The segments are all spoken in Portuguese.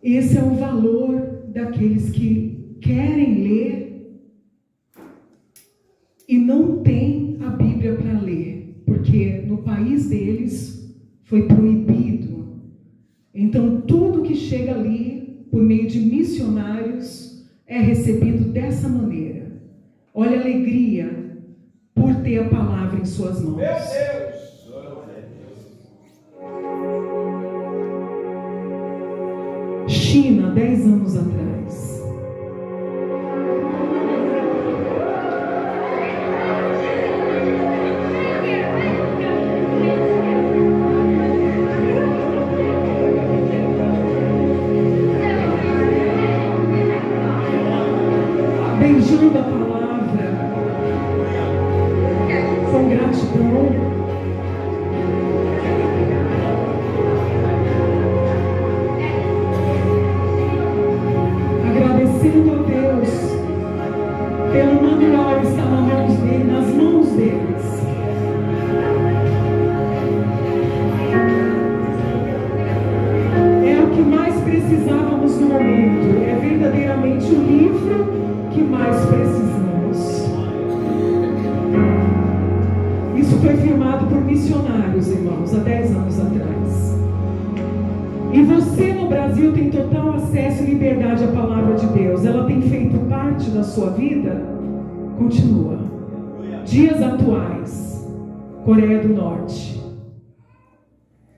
Esse é o valor daqueles que querem ler e não têm a Bíblia para ler, porque no país deles foi proibido. Então tudo que chega ali por meio de missionários é recebido dessa maneira. Olha a alegria por ter a palavra em suas mãos. Meu Deus! China, 10 anos atrás. Beijando a palavra com gratidão. Agradecendo a Deus pelo manual que está nas mãos deles. É o que mais precisávamos no momento. É verdadeiramente o livro que mais precisamos. Isso foi firmado por missionários, irmãos, há 10 anos atrás. E você no Brasil tem total acesso e liberdade à palavra de Deus. Ela tem feito parte da sua vida? Continua. Dias atuais, Coreia do Norte.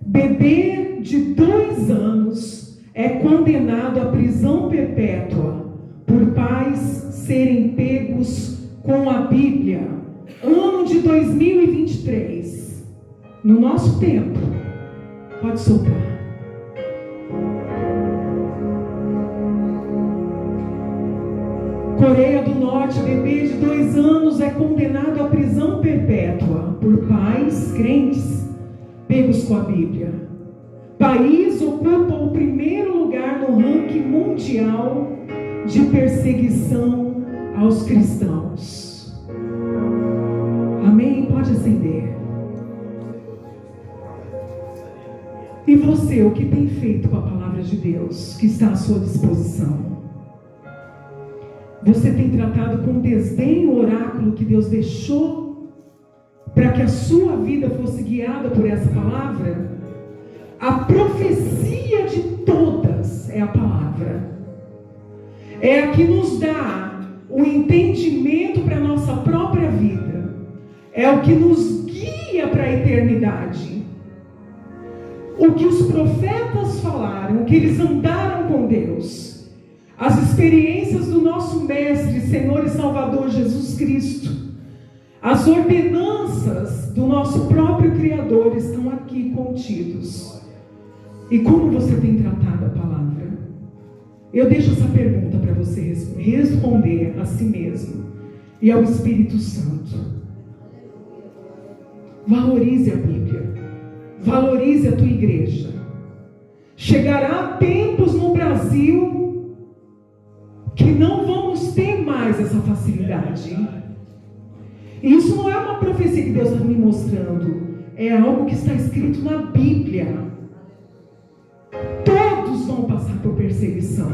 Bebê de 2 anos é condenado à prisão perpétua por pais serem pegos com a Bíblia. Ano de 2023. No nosso tempo. Pode soltar. Coreia do Norte, bebê de 2 anos é condenado à prisão perpétua por pais crentes pegos com a Bíblia. País ocupa o primeiro lugar no ranking mundial de perseguição aos cristãos. Amém? Pode acender. E você, o que tem feito com a palavra de Deus que está à sua disposição? Você tem tratado com desdém o oráculo que Deus deixou para que a sua vida fosse guiada por essa palavra? A profecia de todas é a palavra. É a que nos dá o entendimento para a nossa própria vida. É o que nos guia para a eternidade. O que os profetas falaram, o que eles andaram com Deus. As experiências do nosso Mestre, Senhor e Salvador Jesus Cristo, as ordenanças do nosso próprio Criador estão aqui contidos. E como você tem tratado a palavra? Eu deixo essa pergunta para você responder a si mesmo e ao Espírito Santo. Valorize a Bíblia, valorize a tua igreja. Chegará tempos no Brasil que não vamos ter mais essa facilidade. E isso não é uma profecia que Deus está me mostrando. É algo que está escrito na Bíblia. Todos vão passar por perseguição.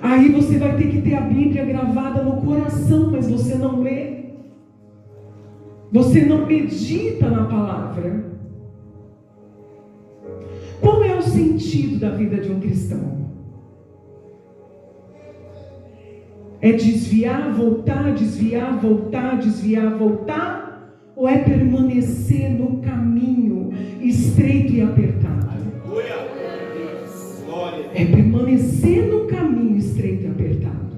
Aí você vai ter que ter a Bíblia gravada no coração, mas você não lê. Você não medita na palavra. Qual é o sentido da vida de um cristão? É desviar, voltar, desviar, voltar, desviar, voltar? Ou é permanecer no caminho estreito e apertado? É permanecer no caminho estreito e apertado.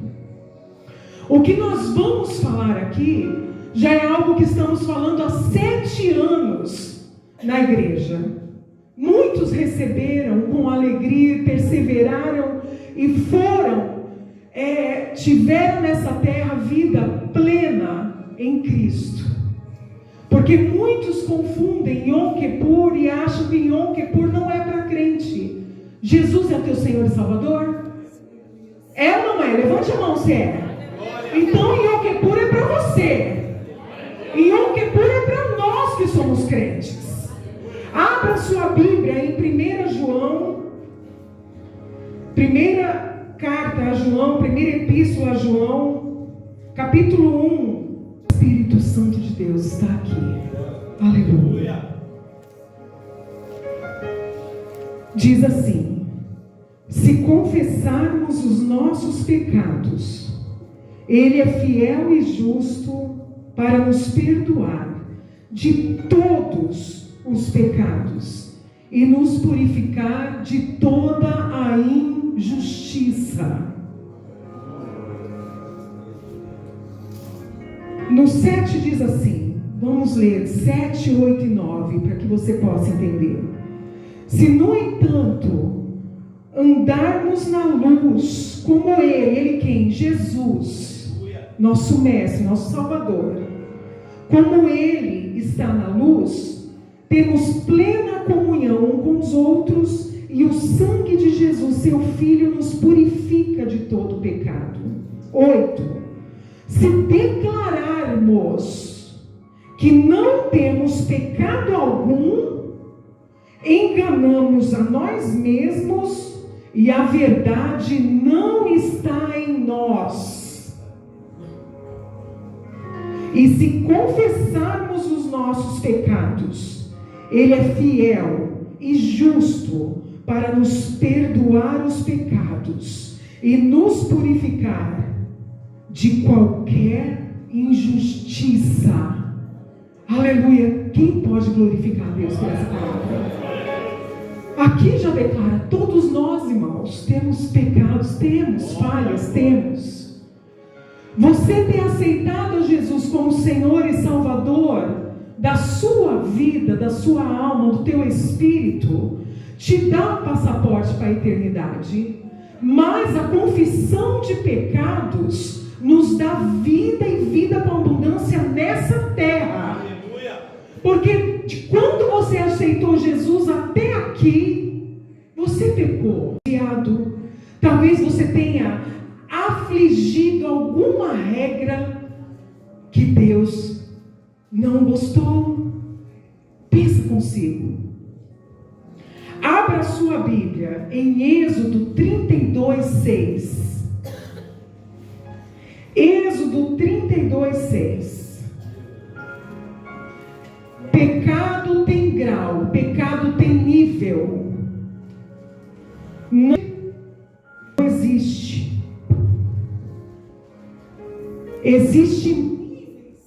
O que nós vamos falar aqui já é algo que estamos falando há 7 anos na igreja. Muitos receberam com alegria, perseveraram e tiveram nessa terra vida plena em Cristo. Porque muitos confundem Yom Kippur e acham que Yom Kippur não é para crente. Jesus é teu Senhor e Salvador? É ou não é? Levante a mão se é. Então Yom Kippur é para você. Yom Kippur é para nós que somos crentes. Abra sua Bíblia em 1 João, primeira carta a João, primeira epístola a João, capítulo 1. O Espírito Santo de Deus está aqui. Aleluia. Diz assim: se confessarmos os nossos pecados, Ele é fiel e justo para nos perdoar de todos os pecados e nos purificar de toda a injustiça. No 7 diz assim, vamos ler 7, 8 e 9 para que você possa entender. Se no entanto andarmos na luz como Ele quem? Jesus, nosso Mestre, nosso Salvador, como Ele está na luz, temos plena comunhão com os outros e o sangue de Jesus, seu Filho, nos purifica de todo pecado. 8. Se declararmos que não temos pecado algum, enganamos a nós mesmos e a verdade não está em nós. E se confessarmos os nossos pecados, Ele é fiel e justo para nos perdoar os pecados e nos purificar de qualquer injustiça. Aleluia. Quem pode glorificar a Deus por essa palavra? Aqui já declara, todos nós, irmãos, temos pecados, temos falhas, temos. Você ter aceitado Jesus como Senhor e Salvador da sua vida, da sua alma, do teu espírito, te dá um passaporte para a eternidade. Mas a confissão de pecados nos dá vida e vida com abundância nessa terra. Porque de quando você aceitou Jesus até aqui, você pecou. Talvez você tenha afligido alguma regra que Deus não gostou. Pensa consigo. Abra a sua Bíblia em Êxodo 32, 6. Êxodo 32, 6. Pecado tem grau, pecado tem nível. Não existe. Existe níveis.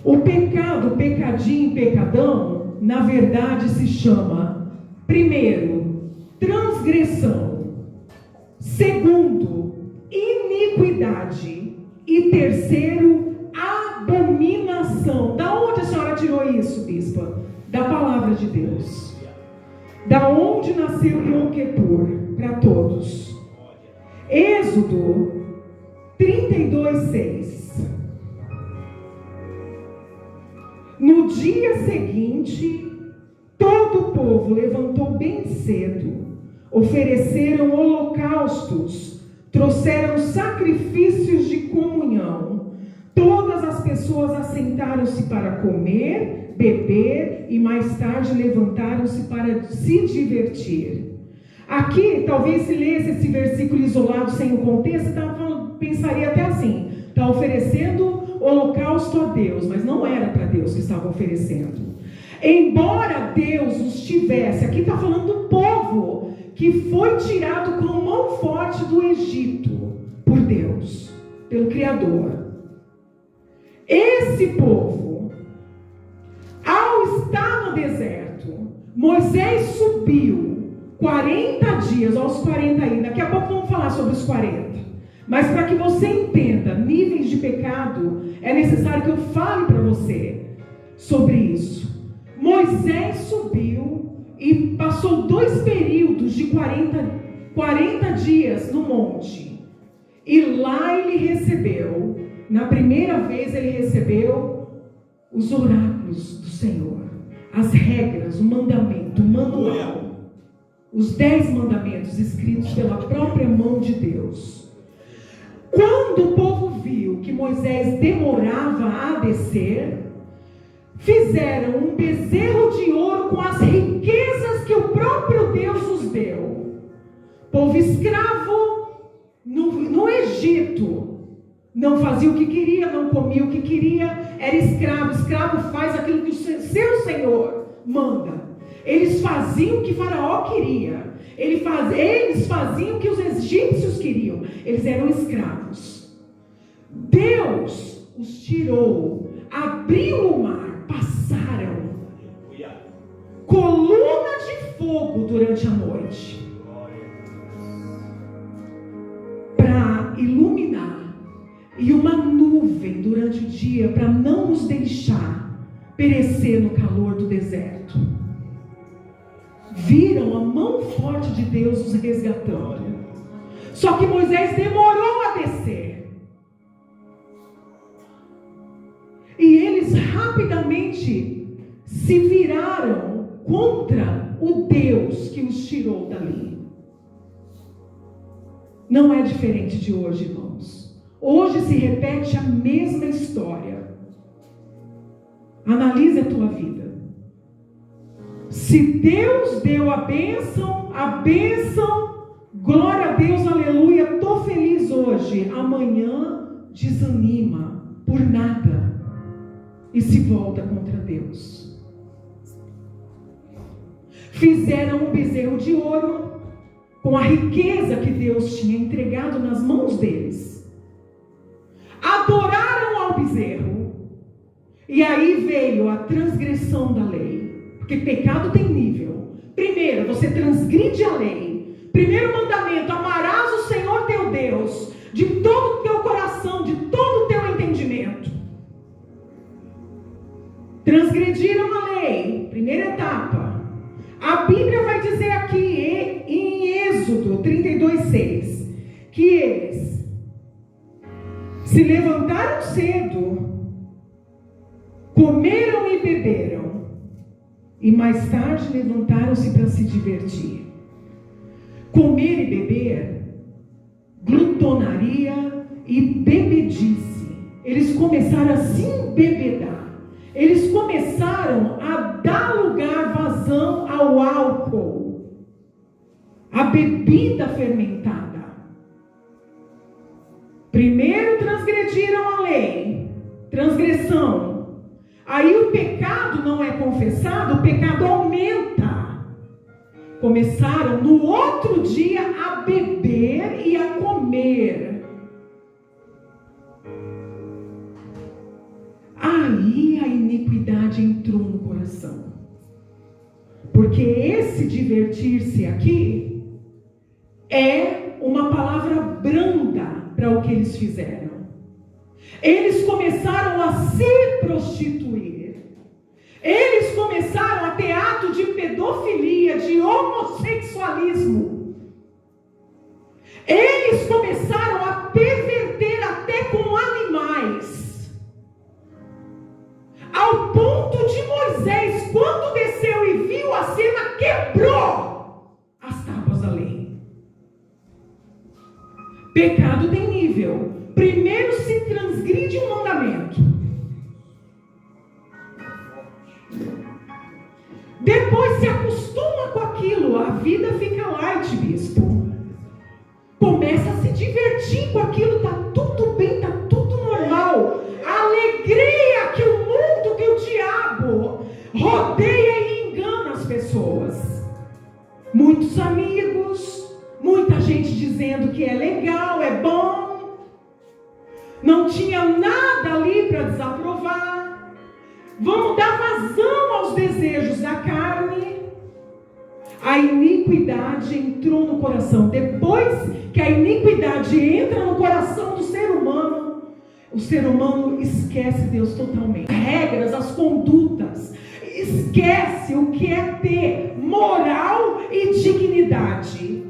O pecado, o pecadinho, pecadão, na verdade se chama, primeiro, transgressão. Segundo, iniquidade. E terceiro, abominação. Da onde a senhora tirou isso, bispa? Da palavra de Deus. Da onde nasceu Yom Kippur para todos. Êxodo 32, 6. No dia seguinte, todo o povo levantou bem cedo, ofereceram holocaustos, trouxeram sacrifícios de comunhão. Todas as pessoas assentaram-se para comer, beber e mais tarde levantaram-se para se divertir. Aqui, talvez se lesse esse versículo isolado sem o contexto, pensaria até assim, está oferecendo holocausto a Deus, mas não era para Deus que estava oferecendo. Embora Deus os tivesse, aqui está falando do povo que foi tirado com mão forte do Egito, por Deus, pelo Criador. Esse povo, ao estar no deserto, Moisés subiu 40 dias, aos 40 aí, daqui a pouco vamos falar sobre os 40. Mas para que você entenda níveis de pecado, é necessário que eu fale para você sobre isso. Moisés subiu e passou 2 períodos de 40 dias no monte. E lá ele recebeu, na primeira vez ele recebeu os oráculos do Senhor, as regras, o mandamento, o manual, os 10 mandamentos escritos pela própria mão de Deus. Quando o povo viu viu que Moisés demorava a descer, fizeram um bezerro de ouro com as riquezas que o próprio Deus os deu. Povo escravo no Egito, não fazia o que queria, não comia o que queria, era escravo. Escravo faz aquilo que o seu Senhor manda. Eles faziam o que Faraó queria. Eles faziam o que os egípcios queriam. Eles eram escravos. Deus os tirou, abriu o mar, passaram. Coluna de fogo durante a noite para iluminar, e uma nuvem durante o dia para não os deixar perecer no calor do deserto. Viram a mão forte de Deus os resgatando. Só que Moisés demorou a descer. E eles rapidamente se viraram contra o Deus que os tirou dali. Não é diferente de hoje, irmãos. Hoje se repete a mesma história. Analise a tua vida. Se Deus deu a bênção, glória a Deus, aleluia, estou feliz hoje. Amanhã desanima por nada e se volta contra Deus. Fizeram um bezerro de ouro com a riqueza que Deus tinha entregado nas mãos deles. Adoraram ao bezerro. E aí veio a transgressão da lei. Porque pecado tem nível. Primeiro, você transgride a lei. Primeiro mandamento: amarás o Senhor teu Deus de todo o teu coração, de todo o teu entendimento. Transgrediram a lei. Primeira etapa. A Bíblia vai dizer aqui em Êxodo 32:6 que eles se levantaram cedo, comeram e beberam, e mais tarde levantaram-se para se divertir. Comer e beber, glutonaria e bebedice. Eles começaram a se embebedar. Eles começaram a dar lugar, vazão ao álcool, a bebida fermentada. Primeiro transgrediram a lei, transgressão. Aí o pecado não é confessado, o pecado aumenta. Começaram no outro dia a beber e a comer. Aí a iniquidade entrou no coração. Porque esse divertir-se aqui é uma palavra branda para o que eles fizeram. Eles começaram a se prostituir. Eles começaram a ter ato de pedofilia, de homossexualismo. Eles começaram a perverter até com animais. Ao ponto de Moisés, quando desceu e viu a cena, quebrou as tábuas da lei. Pecado tem nível. Primeiro se transgride um mandamento. Depois se acostuma com aquilo. A vida fica light, bispo. Começa a se divertir com aquilo. Está tudo bem, está tudo normal. A alegria que o mundo, que o diabo rodeia e engana as pessoas. Muitos amigos, muita gente dizendo que é legal, é bom. Não tinha nada ali para desaprovar. Vamos dar vazão aos desejos da carne. A iniquidade entrou no coração. Depois que a iniquidade entra no coração do ser humano, o ser humano esquece Deus totalmente. As regras, as condutas. Esquece o que é ter moral e dignidade.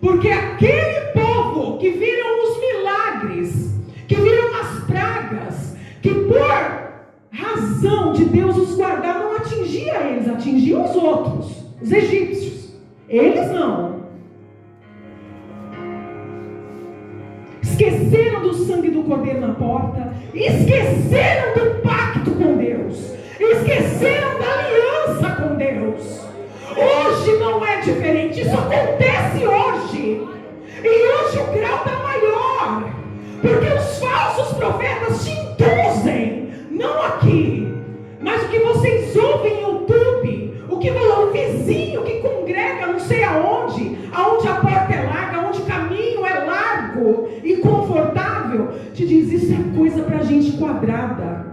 Porque aquele povo que viram os milagres, que viram as pragas, que por razão de Deus os guardar, não atingia eles, atingia os outros, os egípcios. Eles não. esqueceram do sangue do Cordeiro na porta, esqueceram do pacto com Deus, esqueceram da aliança com Deus. Hoje não é diferente, isso acontece hoje, e hoje o grau está maior, porque os falsos profetas te induzem, não aqui, mas o que vocês ouvem em YouTube, o que o vizinho que congrega não sei aonde a porta é larga, aonde o caminho é largo e confortável, te diz, isso é coisa para gente quadrada,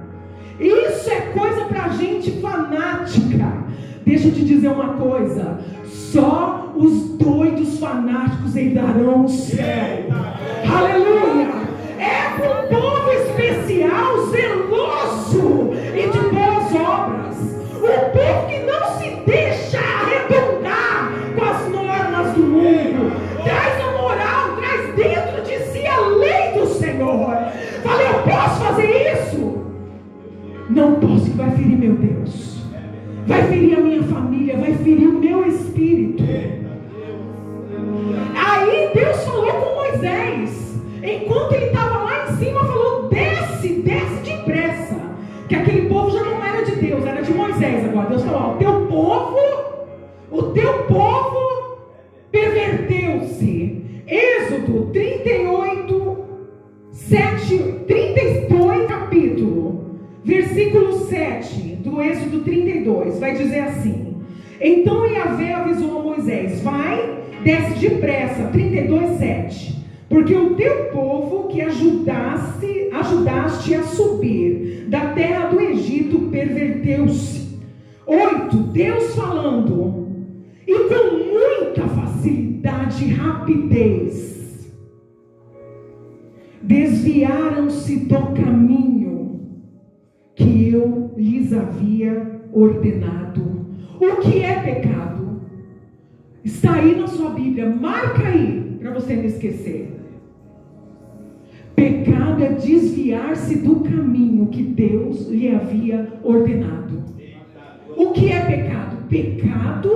isso é coisa para gente fanática. Deixa eu te dizer uma coisa, só os doidos fanáticos herdarão o céu. Aleluia! É para um povo especial, zeloso e de boas obras, um povo que não se deixa arredondar com as normas do mundo, traz a moral, traz dentro de si a lei do Senhor. Fala, eu posso fazer isso? Não posso, que vai ferir meu Deus, vai ferir a minha família, vai ferir o meu espírito. Aí Deus falou com Moisés, enquanto ele estava lá em cima, falou, desce depressa, que aquele povo já não era de Deus, era de Moisés. Agora Deus falou, o teu povo perverteu-se. Êxodo 38, 32 capítulo, versículo 7 do Êxodo 32, vai dizer assim: então Yahvé avisou a Moisés, vai, desce depressa, 32, 7, porque o teu povo que ajudaste a subir da terra do Egito perverteu-se. 8, Deus falando, e com muita facilidade e rapidez desviaram-se do caminho que eu lhes havia ordenado. O que é pecado? Está aí na sua Bíblia, marca aí, para você não esquecer. Pecado é desviar-se do caminho que Deus lhe havia ordenado. O que é pecado? Pecado,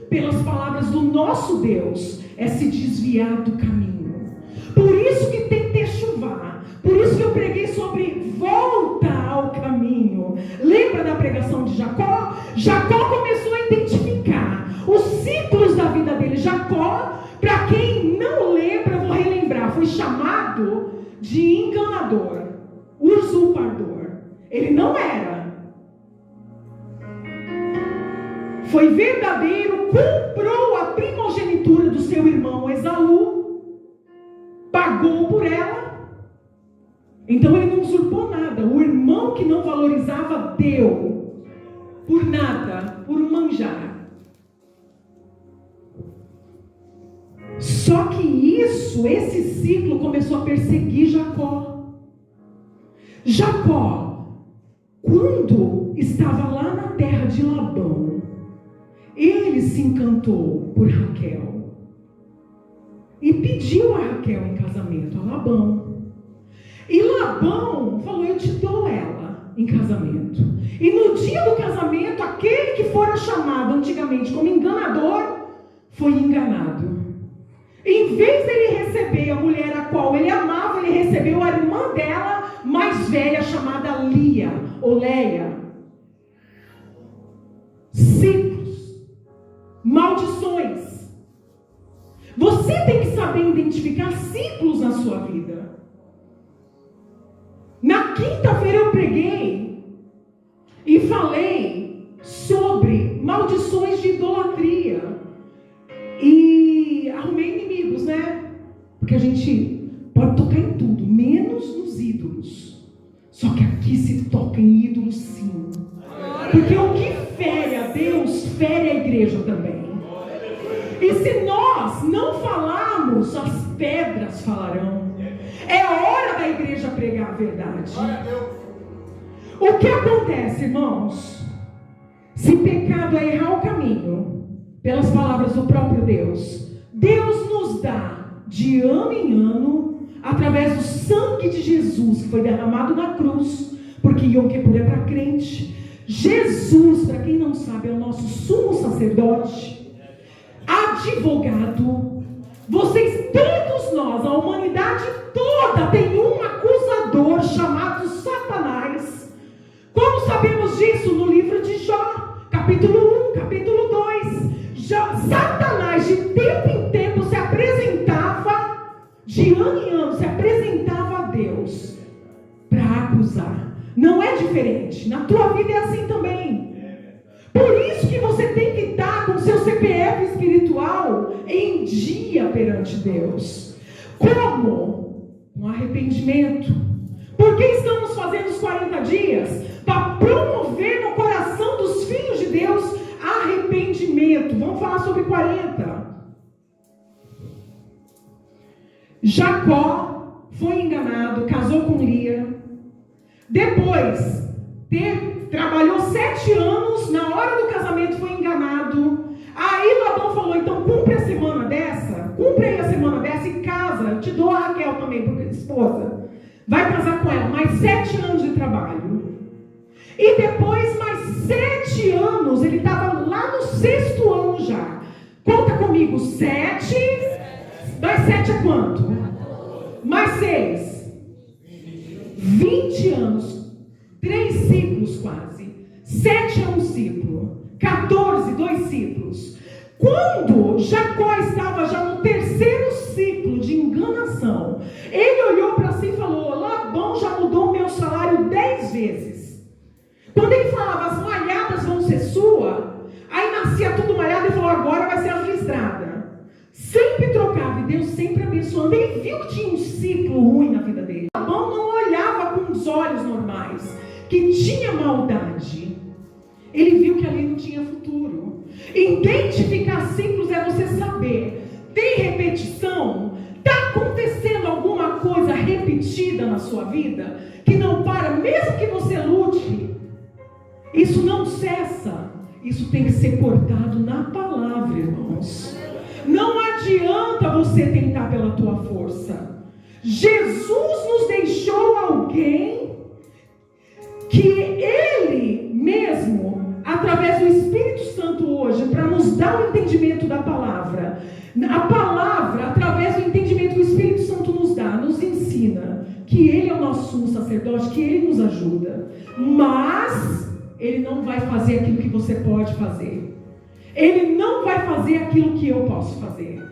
pelas palavras do nosso Deus, é se desviar do caminho. Por isso que tem techuvá, por isso que eu preguei sobre volta ao caminho. Lembra da pregação de Jacó? Jacó começou a identificar os ciclos da vida dele. Jacó, para quem não lembra, eu vou relembrar, foi chamado de enganador, usurpador. Ele não era. Foi verdadeiro, comprou a primogenitura do seu irmão Esaú, pagou por ela. Então ele não usurpou nada. O irmão que não valorizava deu por nada, por um manjar. Só que esse ciclo começou a perseguir Jacó. Jacó, quando estava lá na terra de Labão, ele se encantou por Raquel e pediu a Raquel em casamento, a Labão. E Labão falou, eu te dou ela em casamento. E no dia do casamento, aquele que fora chamado antigamente como enganador, foi enganado. Em vez dele receber a mulher a qual ele amava, ele recebeu a irmã dela, mais velha, chamada Lia, ou Leia. Ciclos, maldições. Você tem que saber identificar ciclos na sua vida. Na quinta-feira eu preguei e falei sobre maldições de idolatria. E arrumei inimigos, né? Porque a gente pode tocar em tudo, menos nos ídolos. Só que aqui se toca em ídolos sim. Porque o que fere a Deus, fere a igreja também. E se nós não falarmos, as pedras falarão. É hora da igreja pregar a verdade. O que acontece, irmãos? Se pecado é errar o caminho, pelas palavras do próprio Deus, Deus nos dá de ano em ano, através do sangue de Jesus que foi derramado na cruz, porque Yom Kippur é para crente. Jesus, para quem não sabe, é o nosso sumo sacerdote, advogado. Vocês, todos nós, a humanidade toda, tem um acusador chamado Satanás. Como sabemos disso? No livro de Jó, capítulo 1, capítulo 2. Satanás, de tempo em tempo, se apresentava, de ano em ano, se apresentava a Deus para acusar. Não é diferente. Na tua vida é assim também. Por isso que você tem que estar com seu CPF espiritual em dia perante Deus. Como? Com arrependimento. Por que estamos fazendo os 40 dias? Para promover no coração dos filhos de Deus arrependimento. Vamos falar sobre 40. Jacó foi enganado, casou com Lia. Depois, trabalhou 7 anos, na hora do casamento foi enganado. Aí Labão falou, então cumpre a semana dessa, cumpre aí a semana dessa e casa. Eu te dou a Raquel também, porque esposa. Vai casar com ela, mais 7 anos de trabalho. E depois mais 7 anos, ele estava lá no 6º ano já. Conta comigo, 7, mais 7 é quanto? Mais 6. 20 anos, 3 ciclos quase. 7 é um ciclo, 14, 2 ciclos. Quando Jacó estava já no 3º ciclo de enganação, ele olhou para si e falou, Labão já mudou o meu salário 10 vezes. Quando ele falava, as malhadas vão ser sua, aí nascia tudo malhado e falou, agora vai ser a listrada. Sempre trocava e Deus sempre abençoando. Ele viu que tinha um ciclo ruim na vida dele. Labão não olhava com os olhos normais, que tinha maldade. Ele viu que ali não tinha futuro. Identificar ciclos é você saber, tem repetição? Está acontecendo alguma coisa repetida na sua vida, que não para, mesmo que você lute, isso não cessa. Isso tem que ser cortado na palavra, irmãos. Não adianta você tentar pela tua força. Jesus nos deixou alguém que Ele mesmo, através do Espírito Santo hoje, para nos dar o entendimento da palavra. A palavra, através do entendimento que o Espírito Santo nos dá, nos ensina que Ele é o nosso sumo sacerdote, que Ele nos ajuda. Mas Ele não vai fazer aquilo que você pode fazer. Ele não vai fazer aquilo que eu posso fazer.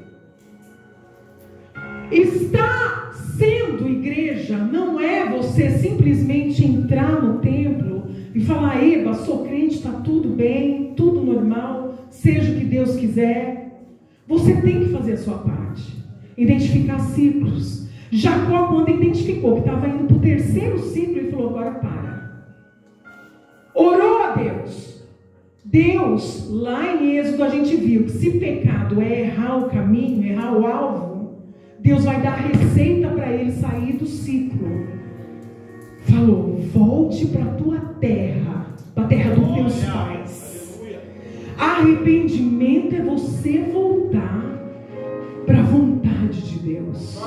Está sendo igreja não é você simplesmente entrar no templo e falar, eba, sou crente, está tudo bem, tudo normal, seja o que Deus quiser. Você tem que fazer a sua parte. Identificar ciclos. Jacó, quando identificou que estava indo para o 3º ciclo, ele falou, agora para. Orou a Deus. Deus, lá em Êxodo, a gente viu que se pecado é errar o caminho, errar o alvo, Deus vai dar receita para ele sair do ciclo. Falou, volte para a tua terra, para a terra dos teus pais. Arrependimento é você voltar para a vontade de Deus.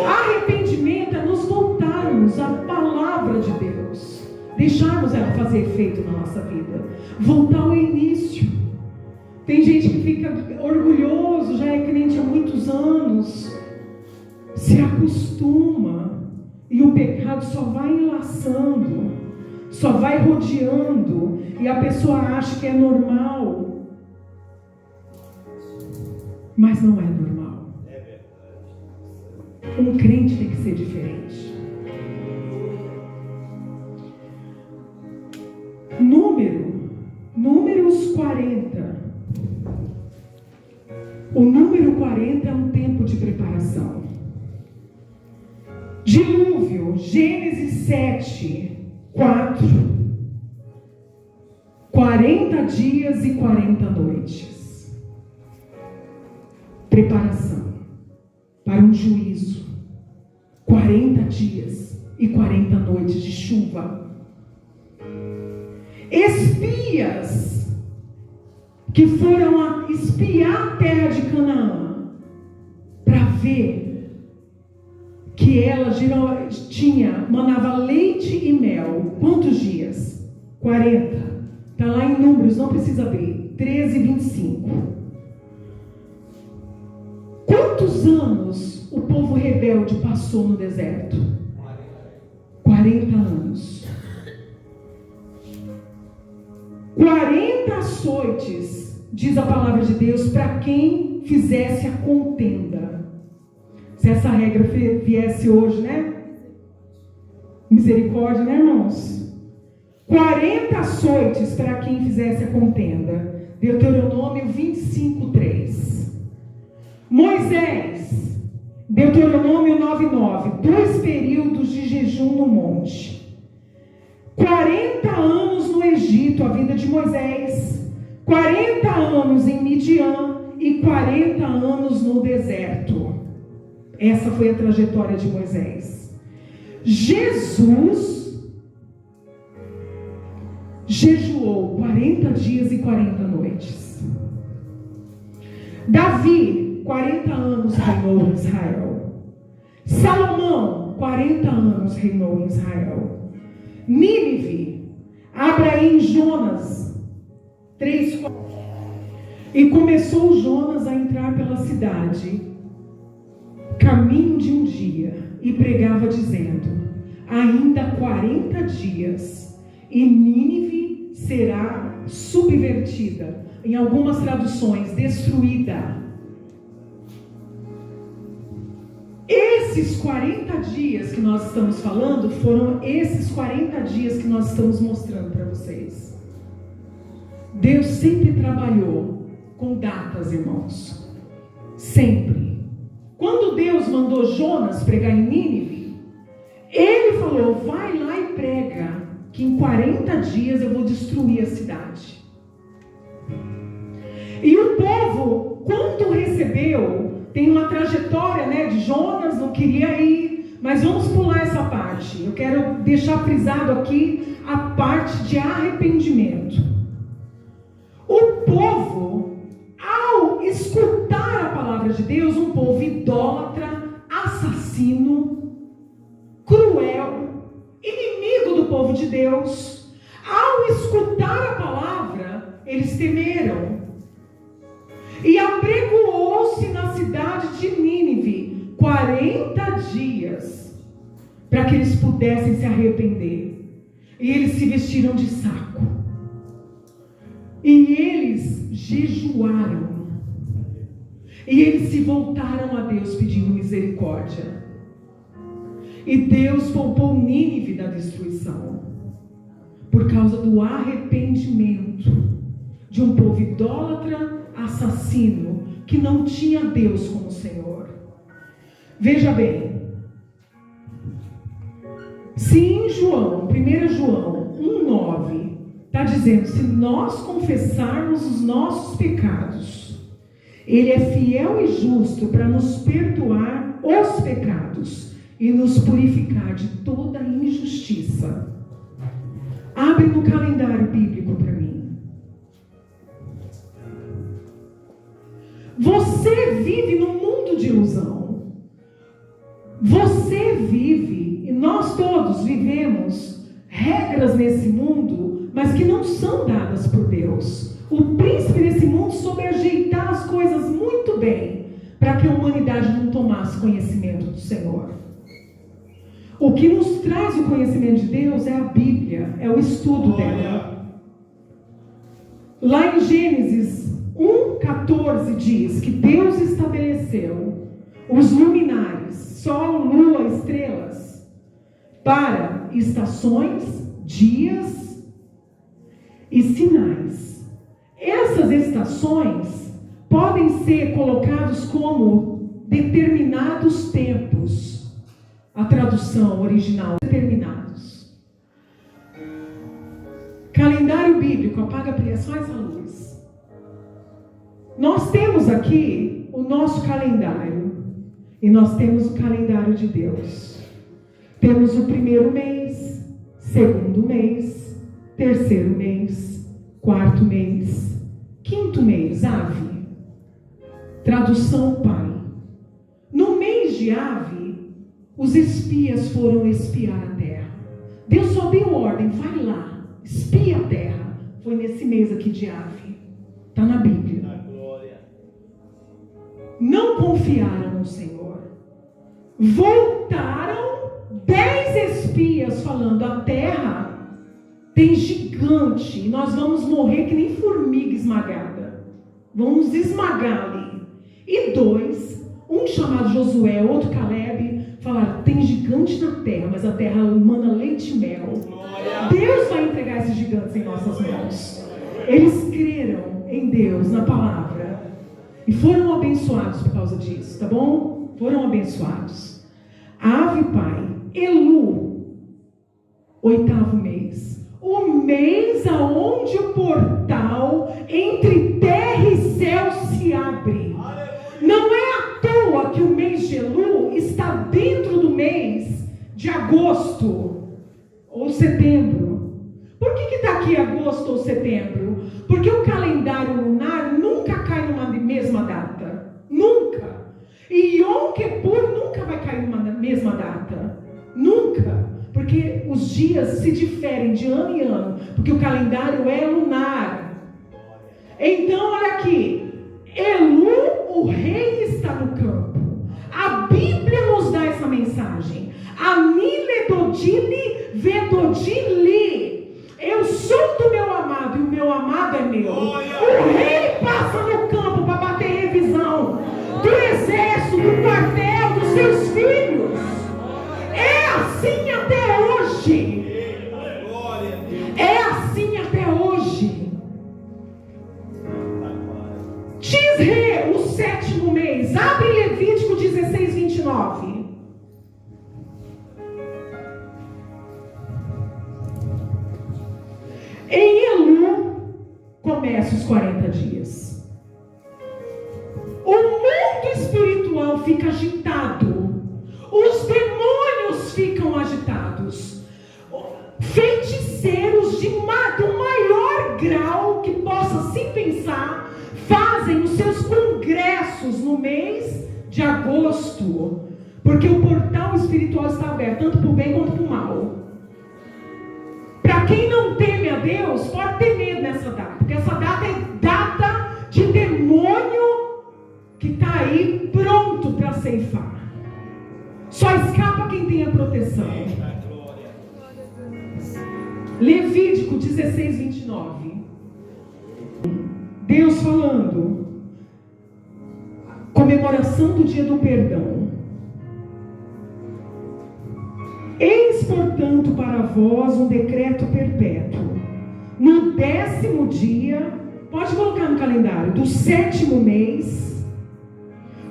Arrependimento é nos voltarmos à palavra de Deus. Deixarmos ela fazer efeito na nossa vida. Voltar ao início. Tem gente que fica orgulhoso, já é crente há muitos anos, se acostuma, e o pecado só vai enlaçando, só vai rodeando, e a pessoa acha que é normal, mas não é normal. Um crente tem que ser diferente. Números 40. O número 40 é um tempo de preparação. Dilúvio, Gênesis 7, 4. 40 dias e 40 noites. Preparação para um juízo. 40 dias e 40 noites de chuva. Espias que foram a espiar a terra de Canaã para ver que ela manava leite e mel. Quantos dias? 40. Está lá em Números, não precisa abrir. 13, 25. Quantos anos o povo rebelde passou no deserto? 40 anos. 40 açoites, diz a palavra de Deus, para quem fizesse a contenda. Se essa regra viesse hoje, né? Misericórdia, né, irmãos? 40 açoites para quem fizesse a contenda. Deuteronômio 25:3. Moisés, Deuteronômio 9:9. 2 períodos de jejum no monte. 40 anos no Egito, a vida de Moisés. 40 anos em Midian e 40 anos no deserto. Essa foi a trajetória de Moisés. Jesus jejuou 40 dias e 40 noites. Davi, 40 anos reinou em Israel. Salomão, 40 anos reinou em Israel. Nínive, Abraão, Jonas, 3. E começou Jonas a entrar pela cidade, caminho de um dia, e pregava dizendo: ainda 40 dias e Nínive será subvertida. Em algumas traduções, destruída. Esses 40 dias que nós estamos falando, foram esses 40 dias que nós estamos mostrando para vocês. Deus sempre trabalhou com datas, irmãos. Sempre. Quando Deus mandou Jonas pregar em Nínive, ele falou: vai lá e prega, que em 40 dias eu vou destruir a cidade. E o povo, quando recebeu, tem uma trajetória, né, de Jonas, não queria ir, mas vamos pular essa parte. Eu quero deixar frisado aqui a parte de arrependimento. O povo, ao escutar a palavra de Deus, um povo idólatra, assassino, cruel, inimigo do povo de Deus, ao escutar a palavra, eles temeram. E apregoou-se na cidade de Nínive 40 dias, para que eles pudessem se arrepender. E eles se vestiram de saco. E eles jejuaram. E eles se voltaram a Deus pedindo misericórdia. E Deus poupou Nínive da destruição, por causa do arrependimento de um povo idólatra, assassino, que não tinha Deus como Senhor. Veja bem, se em João, 1 João 1,9 está dizendo: se nós confessarmos os nossos pecados, Ele é fiel e justo para nos perdoar os pecados e nos purificar de toda injustiça. Abre no calendário bíblico para mim. Você vive num mundo de ilusão. Você vive, e nós todos vivemos, regras nesse mundo, mas que não são dadas por Deus. O príncipe desse mundo soube ajeitar as coisas muito bem, para que a humanidade não tomasse conhecimento do Senhor. O que nos traz o conhecimento de Deus é a Bíblia, é o estudo dela. Lá em Gênesis 1,14 diz que Deus estabeleceu os luminares, sol, lua, estrelas, para estações, dias e sinais. Essas estações podem ser colocadas como determinados tempos. A tradução original, determinados. Calendário bíblico, apaga só essa luz. Nós temos aqui o nosso calendário, e nós temos o calendário de Deus. Temos o primeiro mês, segundo mês, terceiro mês, quarto mês, quinto mês, Ave. Tradução Pai. No mês de Ave, os espias foram espiar a terra. Deus só deu ordem: vai lá, espia a terra. Foi nesse mês aqui de Ave. Está na Bíblia. Não confiaram no Senhor. voltaram 10 espias falando: a terra tem gigante, nós vamos morrer que nem formiga esmagada, vamos esmagar ali. E 2, um chamado Josué, outro Caleb, falaram: tem gigante na terra, mas a terra emana leite e mel. Deus vai entregar esses gigantes em nossas mãos. Eles creram em Deus, na palavra, e foram abençoados por causa disso, tá bom? Foram abençoados. Ave Pai, Elu, 8º mês, o mês aonde o portal entre terra e céu se abre. Não é à toa que o mês de Elu está dentro do mês de agosto ou setembro. Por que está aqui agosto ou setembro? Porque o calendário lunar nunca cai numa mesma data. Nunca. E Yom Kippur nunca vai cair numa mesma data. Nunca. Porque os dias se diferem de ano em ano. Porque o calendário é lunar. Então, olha aqui. Elu, o rei, está no campo. A Bíblia nos dá essa mensagem. Anile dodili vedodili. Eu sou do meu amado e o meu amado é meu. O rei passa no campo para bater revisão do exército, do quartel, dos seus filhos. É assim até hoje. É assim até hoje. Tisre, o 7º mês. Abre Levítico 16, 29. Em Elu começa os 40 dias. O mundo espiritual fica agitado. Os demônios ficam agitados. Feiticeiros do maior grau que possa se pensar fazem os seus congressos no mês de agosto. Porque o portal espiritual está aberto, tanto para o bem quanto para o mal. Para quem não teme a Deus, pode ter medo nessa data, porque essa data é data de demônio que está aí pronto para ceifar. Só escapa quem tem a proteção. Levítico 16, 29. Deus falando. Comemoração do dia do perdão. Eis, portanto, para vós um decreto perpétuo. No 10º dia, pode colocar no calendário, do 7º mês,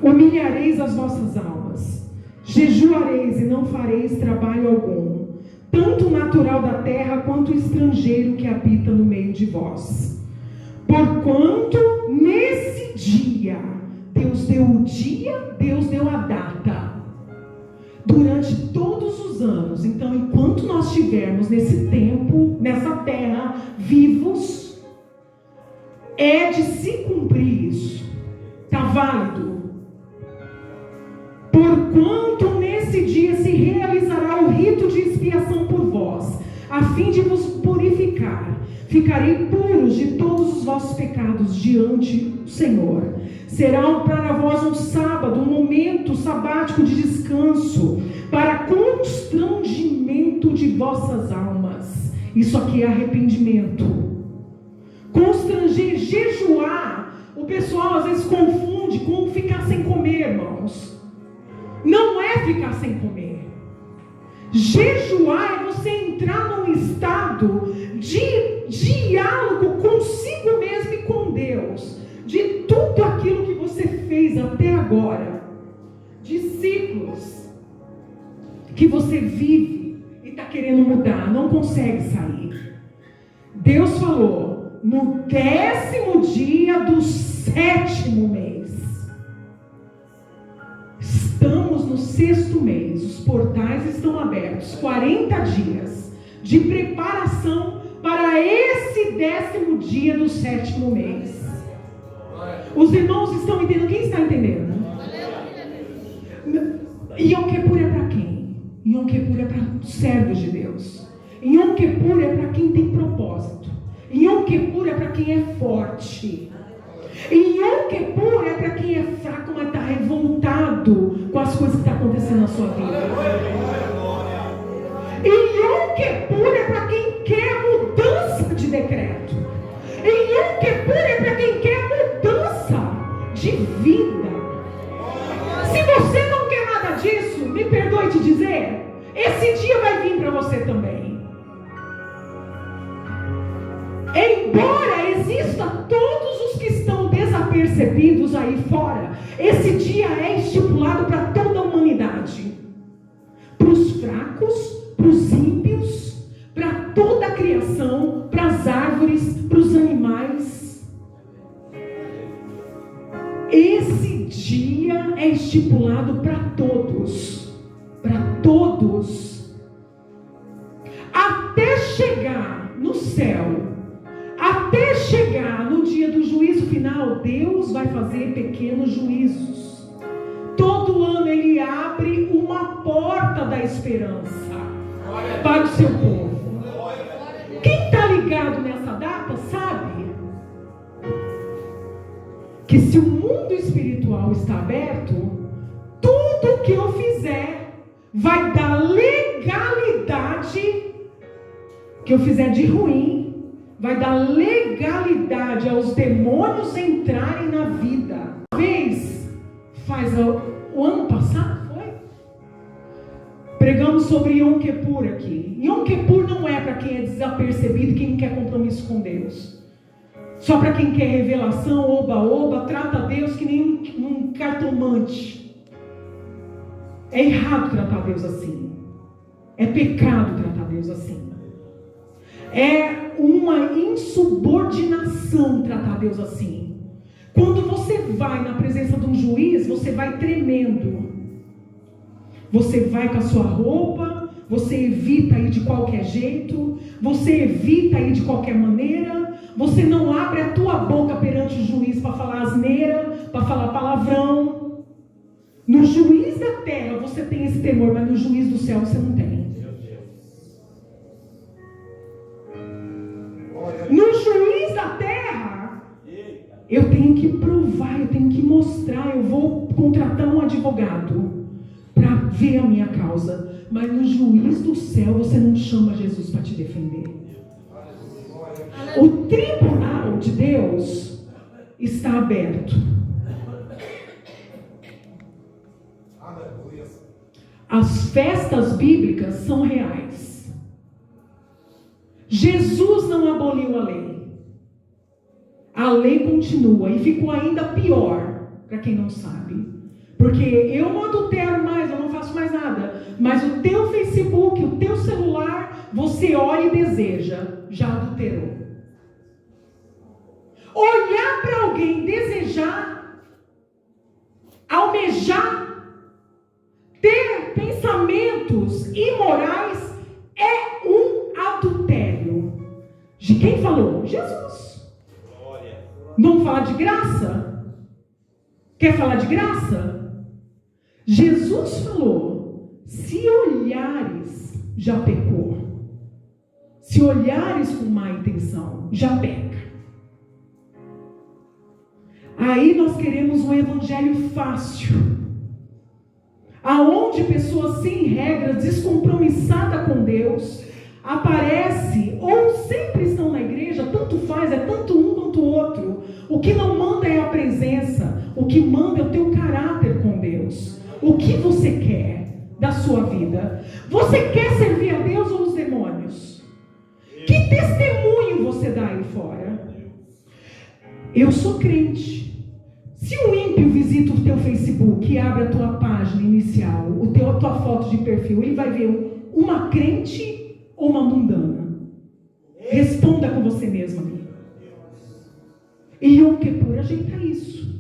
humilhareis as vossas almas, jejuareis e não fareis trabalho algum, tanto natural da terra quanto estrangeiro que habita no meio de vós. Porquanto nesse dia, Deus deu o dia, Deus deu a data. Durante todos os anos. Então, enquanto nós estivermos nesse tempo, nessa terra, vivos, é de se cumprir isso. Está válido. Porquanto nesse dia se realizará o rito de expiação por vós, a fim de vos purificar. Ficarei puros de todos os vossos pecados diante do Senhor. Será para vós um sábado, um momento sabático de descanso, para constrangimento de vossas almas. Isso aqui é arrependimento. Constranger, jejuar. O pessoal às vezes confunde com ficar sem comer, irmãos. Não é ficar sem comer. Jejuar é você entrar num estado de diálogo consigo mesmo e com Deus. De tudo aquilo que você fez até agora. De ciclos que você vive e está querendo mudar, não consegue sair. Deus falou, no 10º dia do 7º mês. Estamos no 6º mês, os portais estão abertos, 40 dias de preparação para esse 10º dia do 7º mês. Os irmãos estão entendendo? Quem está entendendo? Yom Kippur é para quem? Yom Kippur é para os servos de Deus. Yom Kippur é para quem tem propósito. Yom Kippur é para quem é forte. Yom Kippur é para quem é fraco, mas está revoltado com as coisas que estão acontecendo na sua vida. E Yom Kippur é para quem quer mudança de decreto. E Yom Kippur é para quem quer mudança de vida. Se você não quer nada disso, me perdoe te dizer, esse dia vai vir para você também. Embora exista todos os que estão desapercebidos aí fora, esse dia é estipulado para toda a humanidade. Para os fracos, para os ímpios, para toda a criação, para as árvores, para os animais. Esse dia é estipulado para todos. Para todos. Até chegar no céu, até chegar no dia do juízo final, Deus vai fazer pequenos juízos. Todo ano Ele abre uma porta da esperança para o seu povo. Quem está ligado nessa data sabe que se o mundo espiritual está aberto, tudo que eu fizer vai dar legalidade, que eu fizer de ruim, vai dar legalidade aos demônios entrarem na vida. Uma vez, o ano passado, foi? Pregamos sobre Yom Kippur aqui. Yom Kippur não é para quem é desapercebido, quem não quer compromisso com Deus. Só para quem quer revelação, oba-oba, trata Deus que nem um cartomante. É errado tratar Deus assim. É pecado tratar Deus assim. É uma insubordinação tratar Deus assim. Quando você vai na presença de um juiz, você vai tremendo. Você vai com a sua roupa, você evita ir de qualquer jeito, você evita ir de qualquer maneira, você não abre a tua boca perante o juiz para falar asneira, para falar palavrão. No juiz da terra você tem esse temor, mas no juiz do céu você não tem. No juiz da terra, eu tenho que provar, eu tenho que mostrar, eu vou contratar um advogado para ver a minha causa. Mas no juiz do céu, você não chama Jesus para te defender. O tribunal de Deus está aberto. As festas bíblicas são reais. Jesus não aboliu a lei. A lei continua e ficou ainda pior, para quem não sabe. Porque eu não adultero mais, eu não faço mais nada. Mas o teu Facebook, o teu celular, você olha e deseja, já adulterou. Olhar para alguém, desejar, almejar, ter pensamentos imorais é um adultério. De quem falou? Jesus. Vamos falar de graça? Quer falar de graça? Jesus falou: se olhares, já pecou. Se olhares com má intenção, já peca. Aí nós queremos um evangelho fácil, aonde pessoas sem regras, descompromissadas com Deus, aparece ou sempre estão na igreja, tanto faz, é tanto um quanto o outro. O que não manda é a presença, o que manda é o teu caráter com Deus. O que você quer da sua vida? Você quer servir a Deus ou os demônios? Que testemunho você dá aí fora? Eu sou crente. Se um ímpio visita o teu Facebook e abre a tua página inicial, a tua foto de perfil, ele vai ver uma crente ou uma mundana? Responda com você mesmo, amigo. E Yom Kippur ajeita isso.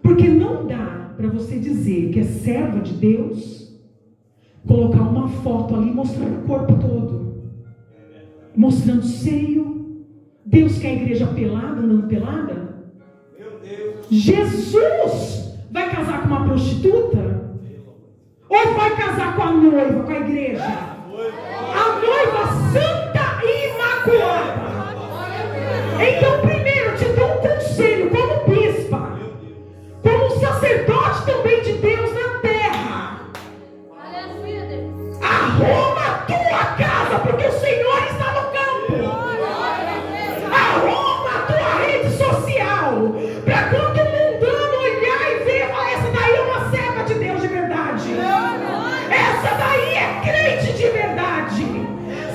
Porque não dá para você dizer que é serva de Deus, colocar uma foto ali mostrando o corpo todo, mostrando o seio. Deus quer a igreja pelada, andando pelada? Jesus vai casar com uma prostituta? Ou vai casar com a noiva, com a igreja? A noiva santa e imaculada. Então, primeiro, eu te dou um conselho como bispa, como sacerdote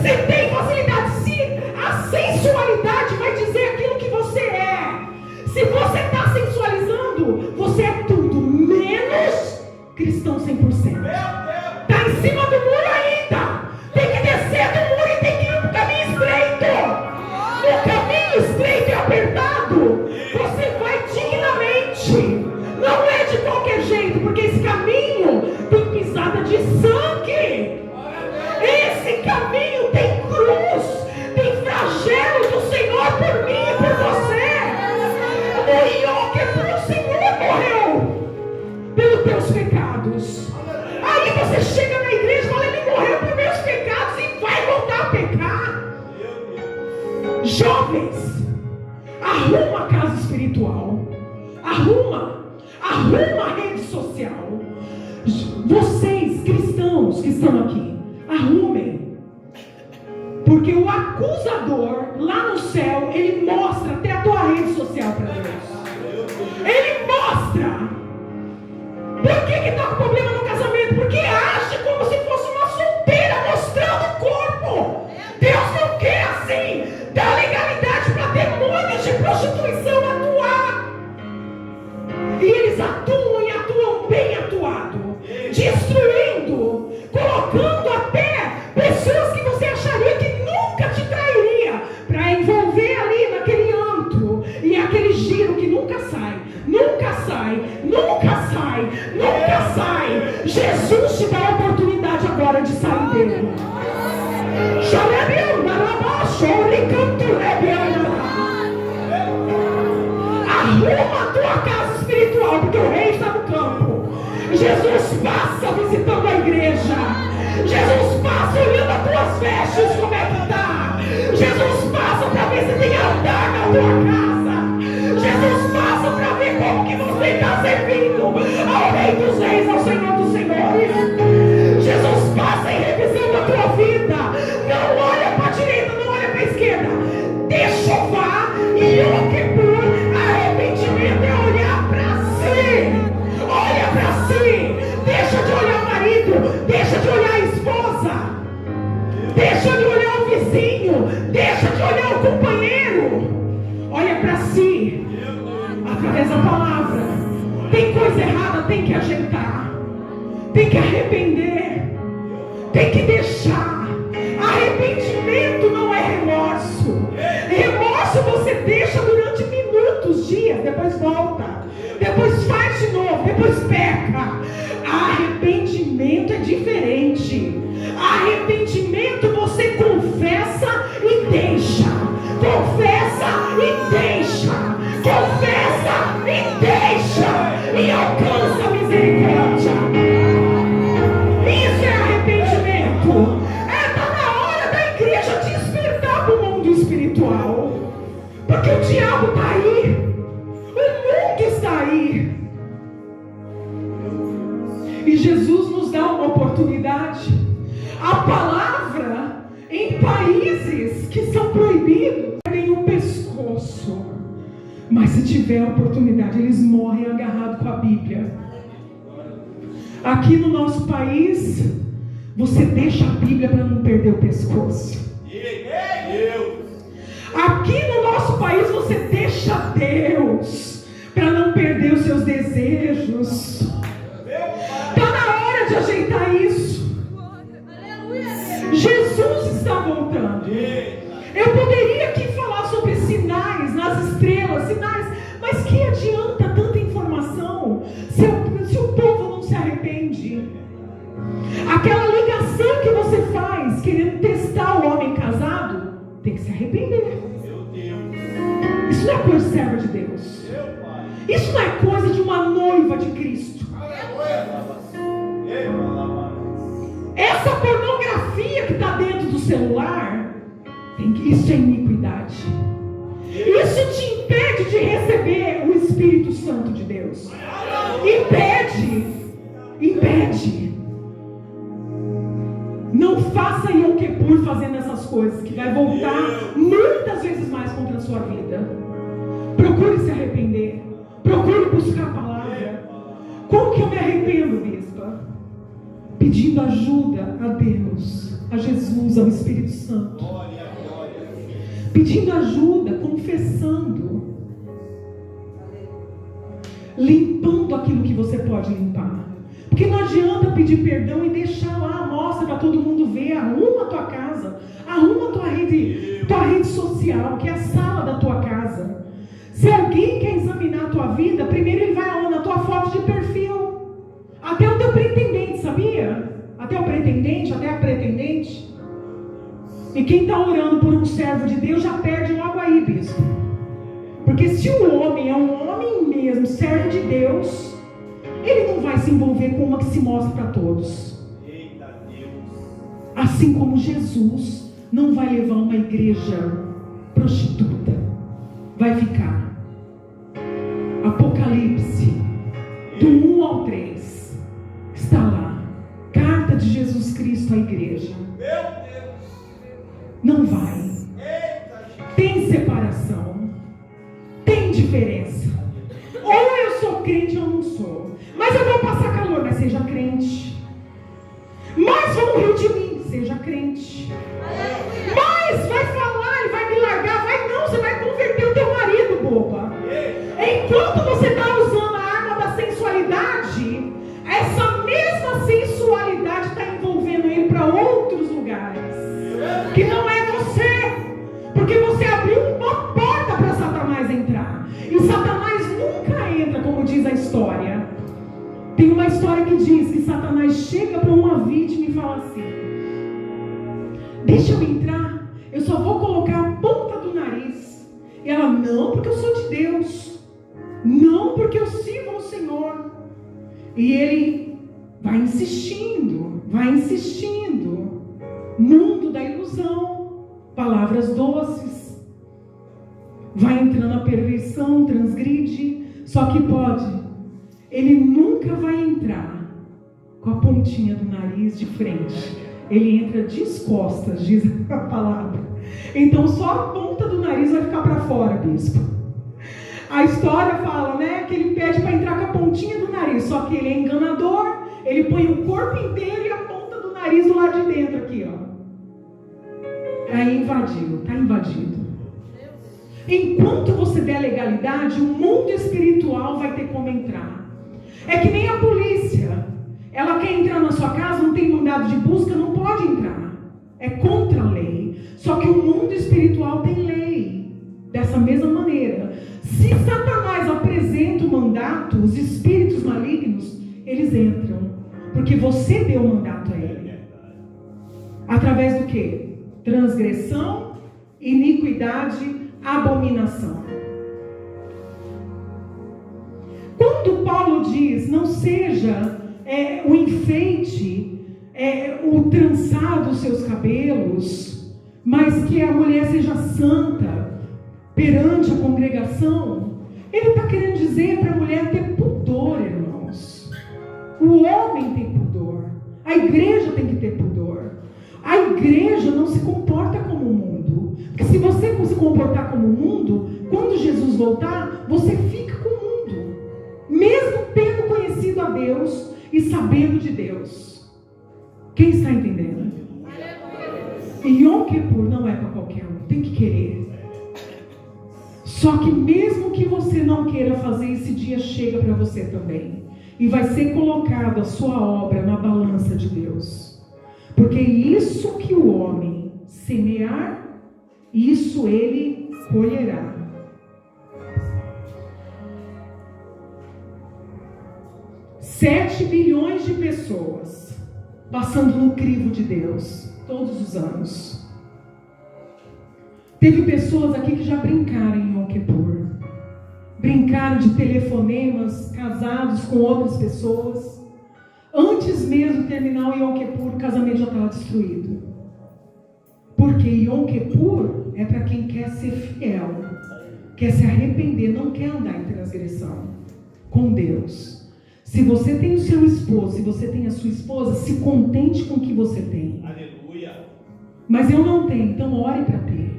Se tem facilidade, se a sensualidade vai dizer aquilo que você é. Se você está sensualizando, você é tudo menos cristão 100%. Está em cima do muro ainda. Tem que descer do muro e tem que ir para o caminho estreito. No caminho estreito e apertado, você vai dignamente. Não é de qualquer jeito, porque esse caminho tem pisada de sangue. Esse caminho tem cruz, tem flagelo do Senhor por mim e por você. O Yom Kippur, o Senhor morreu pelos teus pecados. Aí você chega na igreja e fala: Ele morreu por meus pecados e vai voltar a pecar. Jovens, arruma a casa espiritual. Arruma a rede social. Vocês cristãos que estão aqui, arrumem, porque o acusador lá no céu, ele mostra até a tua rede social para Deus. Ele mostra. Por que está com problema no casamento? Porque age como se fosse uma solteira mostrando o corpo. Deus não quer assim. Dá legalidade para demônios de prostituição atuar. E eles atuam e atuam bem atuado, destruindo, colocando até pessoas que você acharia que nunca te trairia, para envolver ali naquele antro e aquele giro que nunca sai, nunca sai, nunca sai, nunca sai. Jesus te dá a oportunidade agora de sair dele. Arruma a tua casa espiritual, porque o rei está no campo. Jesus passa visitando a igreja. Jesus passa olhando as tuas vestes, como é que está. Jesus passa para ver se tem altar na tua casa. Jesus passa para ver como que você está servindo ao Rei dos Reis, ao Senhor dos Senhores. Jesus passa em revisão da tua vida. Não olha para a direita, não olha para a esquerda. Deixa eu vá e Yom Kippur. Arrependimento é olhar para si. Olha para si. Deixa de olhar o marido. Deixa de olhar a esposa. Deixa de olhar o vizinho. Deixa de olhar o companheiro. Olha para si. Através da palavra. Tem coisa errada, tem que ajeitar. Tem que arrepender. Tem que deixar. Arrependimento não é remorso. Remorso você deixa durante minutos, dias, depois volta, depois faz de novo, depois peca. Arrependimento é diferente. Arrependimento você confessa e deixa. Confessa e deixa. Confessa e deixa. E alcança a misericórdia. Isso é arrependimento. Está na hora da igreja despertar para o mundo espiritual. Porque o diabo está aí. O mundo está aí. E Jesus nos dá uma oportunidade. A palavra em países que são proibidos tem um pescoço. Mas se tiver a oportunidade, eles morrem agarrados com a Bíblia. Aqui no nosso país, você deixa a Bíblia para não perder o pescoço. Aqui no nosso país, você deixa Deus para não perder os seus desejos. Está na hora de ajeitar isso. Jesus está voltando. Eu poderia aqui falar sobre sinais nas estrelas, sinais, mas que adianta tanta informação se o povo não se arrepende? Aquela ligação que você faz querendo testar o homem casado, tem que se arrepender. Isso não é coisa de serva de Deus. Isso não é coisa de uma noiva de Cristo. Essa pornografia que está dentro do celular, isso é iniquidade. Isso te impede de receber o Espírito Santo de Deus. Impede. Não faça Yom Kippur fazendo essas coisas, que vai voltar muitas vezes mais contra a sua vida. Procure se arrepender. Procure buscar a palavra. Como que eu me arrependo, bispa? Pedindo ajuda a Deus, a Jesus. Jesus, ao Espírito Santo. Pedindo ajuda, confessando. Limpando aquilo que você pode limpar. Porque não adianta pedir perdão e deixar lá, mostra para todo mundo ver, arruma a tua casa, arruma a tua rede social, que é a sala da tua casa. Se alguém quer examinar a tua vida, primeiro ele vai aonde? Na tua foto de perfil. Até o teu pretendente, sabia? Até o pretendente, até a pretendente. E quem está orando por um servo de Deus já perde logo aí, bispo. Porque se o homem é um homem mesmo, servo de Deus, ele não vai se envolver com uma que se mostra para todos. Assim como Jesus não vai levar uma igreja prostituta. Vai ficar. Apocalipse, do 1 ao 3, está lá. Carta de Jesus Cristo à igreja. Não vai. Tem separação. Tem diferença. Ou eu sou crente ou não sou. Mas eu vou passar calor, mas seja crente. Mas vão rir de mim, seja crente. Mas vai falar, ele vai me largar. Vai não, você vai converter o teu marido, boba. Enquanto você está usando a arma da sensualidade, essa mesma sensualidade está envolvendo ele para outros lugares. Que não é você. Porque você abriu uma porta para Satanás entrar. E Satanás nunca entra, como diz a história. Tem uma história que diz que Satanás chega para uma vítima e fala assim: deixa eu entrar, eu só vou colocar a ponta do nariz. E ela: não, porque eu sou de Deus. Não, porque eu sirvo ao Senhor. E ele vai insistindo, vai insistindo. Mundo da ilusão, palavras doces. Vai entrando a perversão, transgride. Só que pode. Ele nunca vai entrar com a pontinha do nariz de frente. Ele entra de costas, diz a palavra. Então só a ponta do nariz vai ficar para fora, bispo. A história fala, né, que ele pede para entrar com a pontinha do nariz. Só que ele é enganador. Ele põe o corpo inteiro e a ponta do nariz do lado de dentro aqui, ó. Aí invadiu, está invadido. Enquanto você der legalidade, o mundo espiritual vai ter como entrar. É que nem a polícia. Ela quer entrar na sua casa, não tem mandado de busca, não pode entrar. É contra a lei. Só que o mundo espiritual tem lei. Dessa mesma maneira. Se Satanás apresenta o mandato, os espíritos malignos, eles entram. Porque você deu o mandato a ele. Através do quê? Transgressão, iniquidade, abominação. Quando Paulo diz, não seja o enfeite, o trançado dos seus cabelos, mas que a mulher seja santa perante a congregação, ele está querendo dizer para a mulher ter pudor, irmãos. O homem tem pudor, a igreja tem que ter pudor. A igreja não se comporta como o mundo, porque se você se comportar como o mundo, quando Jesus voltar, você fica com o mundo, mesmo tendo conhecido a Deus e sabendo de Deus. Quem está entendendo? E Yom Kippur não é para qualquer um, tem que querer. Só que mesmo que você não queira fazer, esse dia chega para você também. E vai ser colocada a sua obra na balança de Deus. Porque isso que o homem semear, isso ele colherá. $7 bilhões de pessoas passando no crivo de Deus todos os anos. Teve pessoas aqui que já brincaram em Yom Kippur. Brincaram de telefonemas, casados com outras pessoas. Antes mesmo de terminar o Yom Kippur, o casamento já estava destruído. Porque Yom Kippur é para quem quer ser fiel, quer se arrepender, não quer andar em transgressão com Deus. Se você tem o seu esposo, se você tem a sua esposa, se contente com o que você tem. Aleluia. Mas eu não tenho, então ore para ter.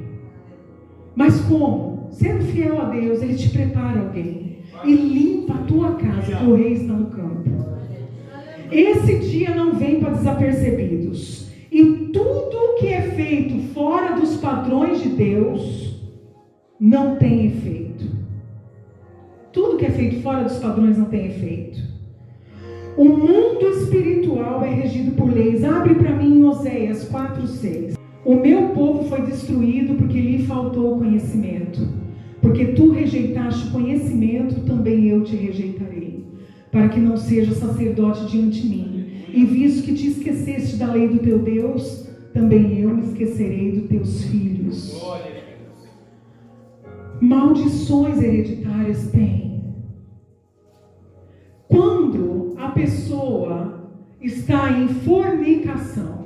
Mas como? Sendo fiel a Deus, Ele te prepara alguém e limpa a tua casa, que o rei está no campo. Esse dia não vem para desapercebidos. E tudo que é feito fora dos padrões de Deus não tem efeito. Tudo que é feito fora dos padrões não tem efeito. O mundo espiritual é regido por leis. Abre para mim em Oséias 4:6. O meu povo foi destruído porque lhe faltou conhecimento. Porque tu rejeitaste o conhecimento, também eu te rejeitarei, para que não seja sacerdote diante de mim. E visto que te esqueceste da lei do teu Deus, também eu me esquecerei dos teus filhos. Maldições hereditárias tem. Quando a pessoa está em fornicação,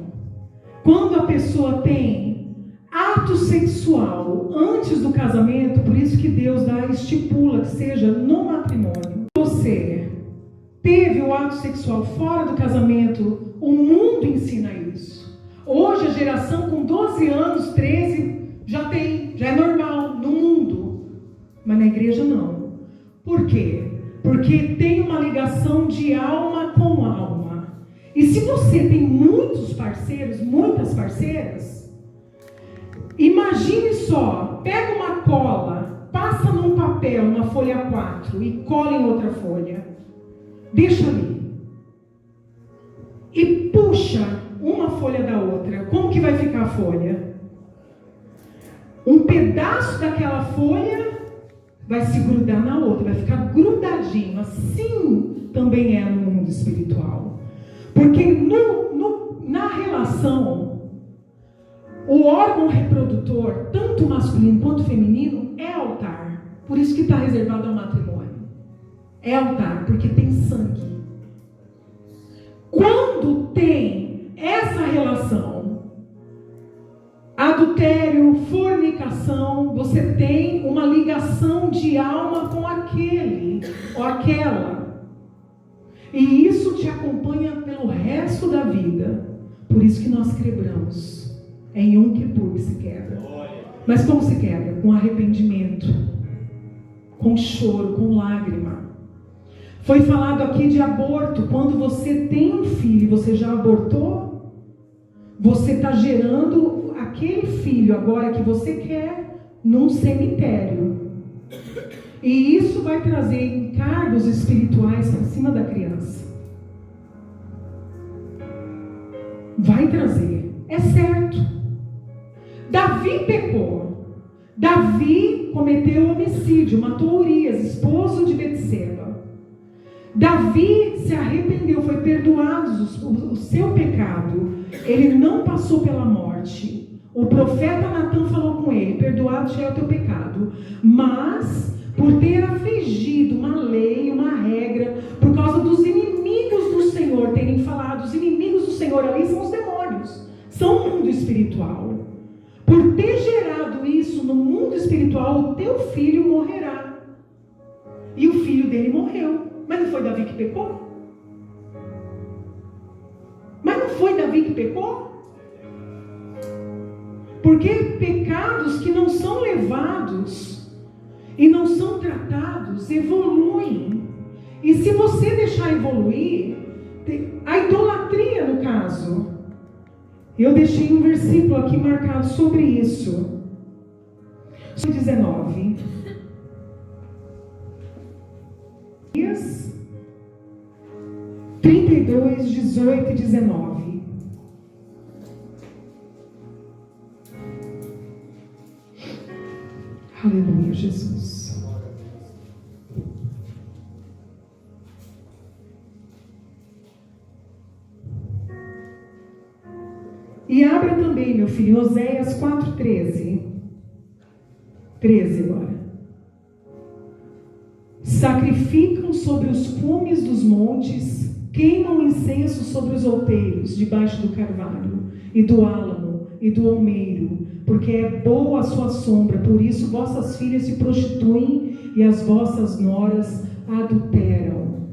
quando a pessoa tem ato sexual antes do casamento, por isso que Deus estipula que seja no matrimônio. Você teve o ato sexual fora do casamento, o mundo ensina isso. Hoje a geração com 12 anos, 13, já é normal no mundo, mas na igreja não. Por quê? Porque tem uma ligação de alma com alma. E se você tem muitos parceiros, muitas parceiras, imagine só, pega uma cola, passa num papel, uma folha 4 e cola em outra folha. Deixa ali. E puxa uma folha da outra. Como que vai ficar a folha? Um pedaço daquela folha vai se grudar na outra, vai ficar grudadinho. Assim também é no mundo espiritual. Porque na relação, o órgão reprodutor, tanto masculino quanto feminino, é altar. Por isso que está reservado ao matrimônio. É altar, porque tem sangue. Quando tem essa relação, adultério, fornicação, você tem uma ligação de alma com aquele ou aquela. E isso te acompanha pelo resto da vida. Por isso que nós quebramos. É em Yom Kippur que se quebra. Mas como se quebra? Com arrependimento, com choro, com lágrima. Foi falado aqui de aborto. Quando você tem um filho e você já abortou, você está gerando aquele filho agora que você quer num cemitério. E isso vai trazer encargos espirituais para cima da criança. Vai trazer. É certo. Davi pecou. Davi cometeu homicídio, matou Urias, esposo de Betseba. Davi se arrependeu, foi perdoado o seu pecado. Ele não passou pela morte. O profeta Natan falou com ele: perdoado já é o teu pecado. Mas, por ter afligido uma lei, uma regra, por causa dos inimigos do Senhor terem falado, os inimigos do Senhor ali são os demônios, são o mundo espiritual. Por ter gerado isso no mundo espiritual, o teu filho morrerá. E o filho dele morreu. Mas não foi Davi que pecou? Mas não foi Davi que pecou? Porque pecados que não são levados e não são tratados evoluem. E se você deixar evoluir, a idolatria no caso, eu deixei um versículo aqui marcado sobre isso. 19. 32, 18 e 19. Aleluia, Jesus. E abra também, meu filho, Oséias 4:13. 13 agora. Sacrificam sobre os cumes dos montes, queimam incenso sobre os outeiros, debaixo do carvalho, e do álamo, e do almeiro, porque é boa a sua sombra. Por isso vossas filhas se prostituem, e as vossas noras adulteram.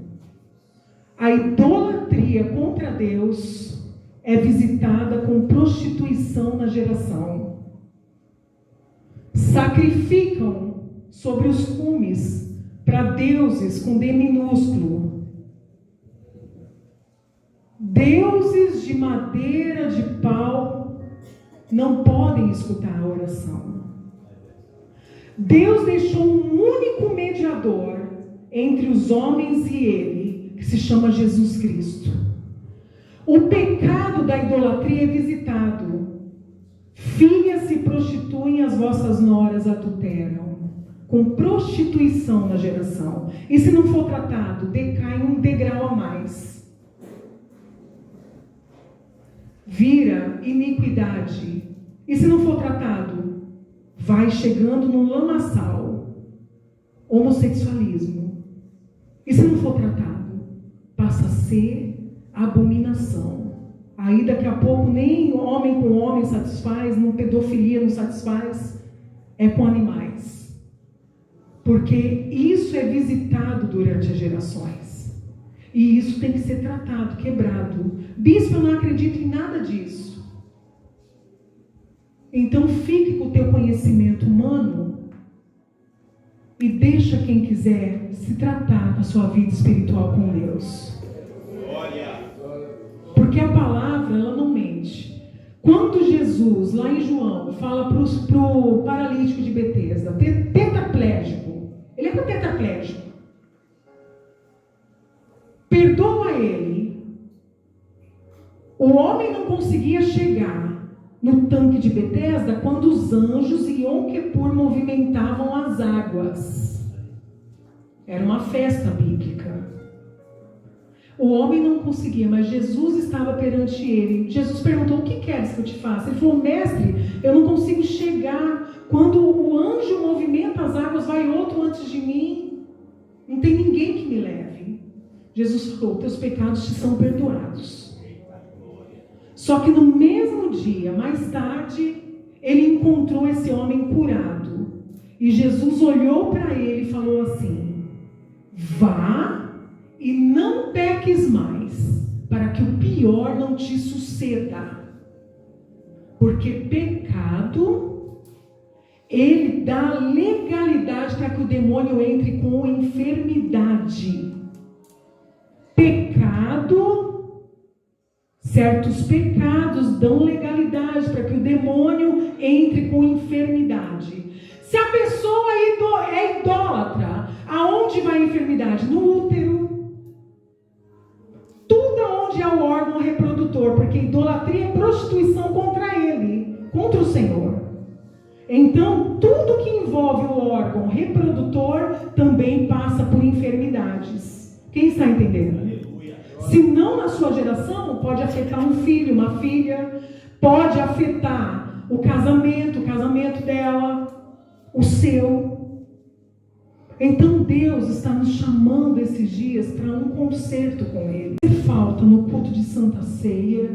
A idolatria contra Deus é visitada com prostituição na geração. Sacrificam sobre os cumes para deuses com D minúsculo. Deuses de madeira, de pau, não podem escutar a oração. Deus deixou um único mediador entre os homens e ele, que se chama Jesus Cristo. O pecado da idolatria é visitado. Filhas se prostituem, as vossas noras adulteram. Com prostituição na geração. E se não for tratado, decai um degrau a mais. Vira iniquidade. E se não for tratado, vai chegando no lamaçal. Homossexualismo. E se não for tratado, passa a ser abominação. Aí daqui a pouco nem homem com homem satisfaz, não pedofilia não satisfaz, é com animais. Porque isso é visitado durante as gerações. E isso tem que ser tratado, quebrado. Bispo, eu não acredito em nada disso. Então fique com o teu conhecimento humano e deixa quem quiser se tratar da sua vida espiritual com Deus. Porque a palavra, ela não mente. Quando Jesus, lá em João, fala para o paralítico de Betesda, tetraplégico, ele é tetraplégico, perdoa ele. O homem não conseguia chegar no tanque de Betesda quando os anjos e Yom Kippur movimentavam as águas. Era uma festa bíblica. O homem não conseguia, mas Jesus estava perante ele. Jesus perguntou: o que queres que eu te faça? Ele falou: mestre, eu não consigo chegar. Quando o anjo movimenta as águas, vai outro antes de mim. Não tem ninguém que me leve. Jesus falou: teus pecados te são perdoados. Só que no mesmo dia, mais tarde, ele encontrou esse homem curado. E Jesus olhou para ele e falou assim: vá e não peques mais, para que o pior não te suceda. Porque pecado, ele dá legalidade para que o demônio entre com enfermidade. Pecado, certos pecados dão legalidade para que o demônio entre com enfermidade. Se a pessoa é idólatra, aonde vai a enfermidade? No útero. Tudo onde é o órgão reprodutor, porque idolatria é prostituição contra ele, contra o Senhor. Então, tudo que envolve o órgão reprodutor também passa por enfermidades. Quem está entendendo? Aleluia. Se não na sua geração, pode afetar um filho, uma filha, pode afetar o casamento dela, o seu. Então Deus está nos chamando esses dias para um concerto com Ele. Falta no culto de Santa Ceia,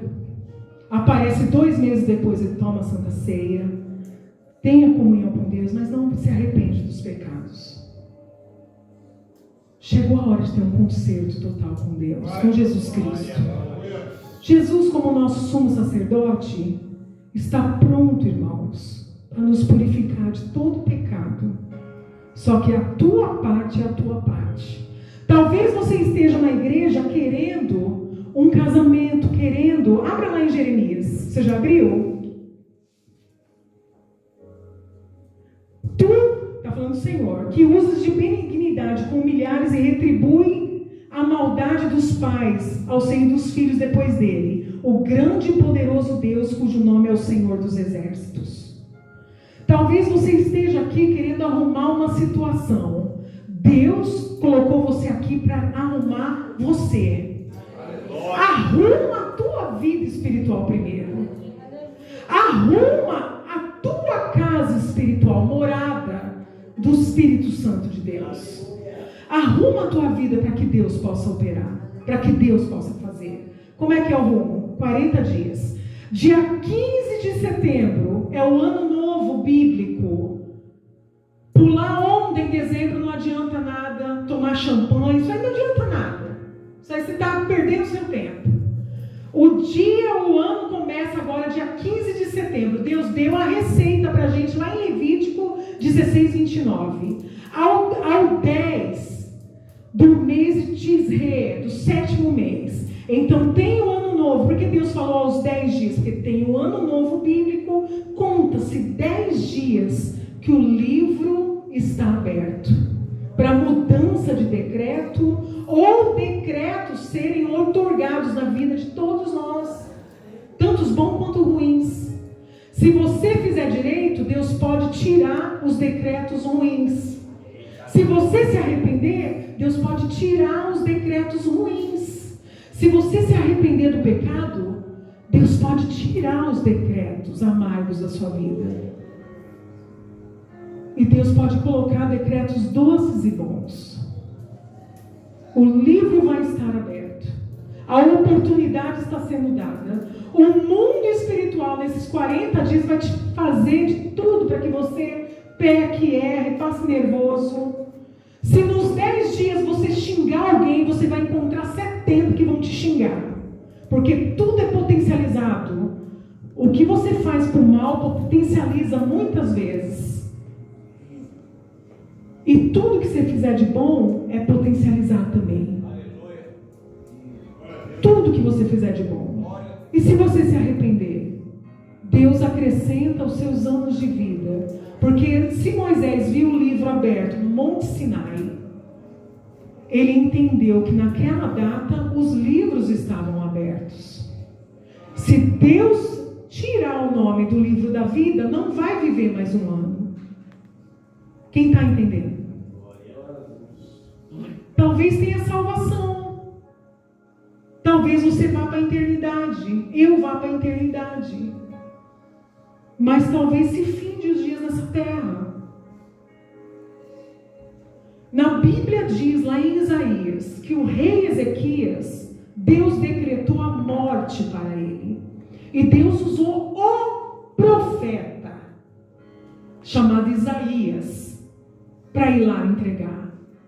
aparece 2 meses depois, ele toma a Santa Ceia, tenha comunhão com Deus, mas não se arrepende dos pecados. Chegou a hora de ter um concerto total com Deus, com Jesus Cristo. Jesus, como nosso sumo sacerdote, está pronto, irmãos, para nos purificar de todo pecado. Só que a tua parte é a tua parte. Talvez você esteja na igreja querendo um casamento, abra lá em Jeremias. Você já abriu? Tu, está falando o Senhor, que usas de benignidade com milhares e retribui a maldade dos pais ao seio dos filhos depois dele. O grande e poderoso Deus, cujo nome é o Senhor dos Exércitos. Talvez você esteja aqui querendo arrumar uma situação. Deus colocou você aqui para arrumar você. Arruma a tua vida espiritual primeiro. Arruma a tua casa espiritual, morada do Espírito Santo de Deus. Arruma a tua vida para que Deus possa operar, para que Deus possa fazer. Como é que eu arrumo? 40 dias. Dia 15 de setembro é o ano novo bíblico. Pular onda em dezembro não adianta nada. Tomar champanhe, isso aí não adianta nada. Isso aí você está perdendo seu tempo. O ano começa agora dia 15 de setembro. Deus deu a receita para a gente lá em Levítico 16, 29. Ao 10 do mês de Tisré, do 7º mês. Então tem o ano novo, porque Deus falou aos 10 dias, porque tem o ano novo bíblico dias que o livro está aberto para mudança de decreto ou decretos serem outorgados na vida de todos nós, tanto os bons quanto os ruins. Se você fizer direito, Deus pode tirar os decretos ruins. Se você se arrepender, Deus pode tirar os decretos ruins. Se você se arrepender do pecado, Deus pode tirar os decretos amargos da sua vida. E Deus pode colocar decretos doces e bons. O livro vai estar aberto. A oportunidade está sendo dada. O mundo espiritual nesses 40 dias vai te fazer de tudo para que você peque, erre, passe nervoso. Se nos 10 dias você xingar alguém, você vai encontrar 70 que vão te xingar. Porque tudo é potencializado. O que você faz por mal potencializa muitas vezes. E tudo que você fizer de bom é potencializar também. Tudo que você fizer de bom. E se você se arrepender, Deus acrescenta os seus anos de vida. Porque se Moisés viu o livro aberto no Monte Sinai, ele entendeu que naquela data os livros estavam abertos. Se Deus tirar o nome do livro da vida, não vai viver mais um ano. Quem está entendendo? Talvez tenha salvação. Talvez você vá para a eternidade. Eu vá para a eternidade. Mas talvez se finde os dias nessa terra. Na Bíblia diz lá em Isaías que o rei Ezequias, Deus decretou a morte para ele. E Deus usou o profeta chamado Isaías para ir lá entregar.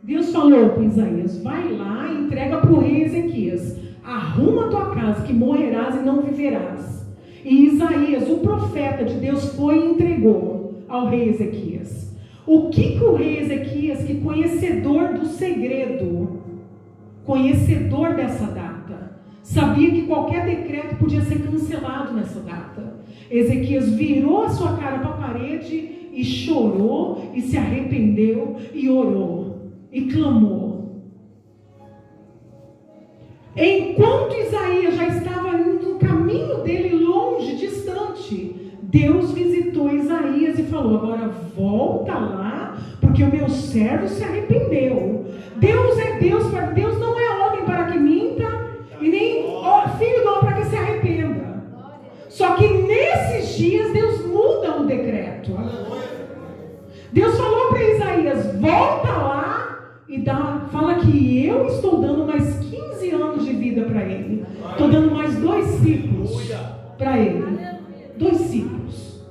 Deus falou com Isaías: vai lá e entrega para o rei Ezequias. Arruma a tua casa que morrerás e não viverás. E Isaías, o profeta de Deus, foi e entregou ao rei Ezequias. O que o rei Ezequias, que conhecedor do segredo, conhecedor dessa data, sabia que qualquer decreto podia ser cancelado nessa data. Ezequias virou a sua cara para a parede e chorou, e se arrependeu, e orou, e clamou. Enquanto Isaías já estava indo no caminho dele, longe, distante, Deus visitou Isaías e falou: agora volta lá, porque o meu servo se arrependeu. Deus é Deus, Deus não é homem para que minta, e nem filho do homem para que se arrependa. Só que nesses dias Deus muda o decreto. Deus falou para Isaías: volta lá e fala que eu estou dando mais 15 anos de vida para ele. Estou dando mais 2 ciclos para ele. 2 ciclos.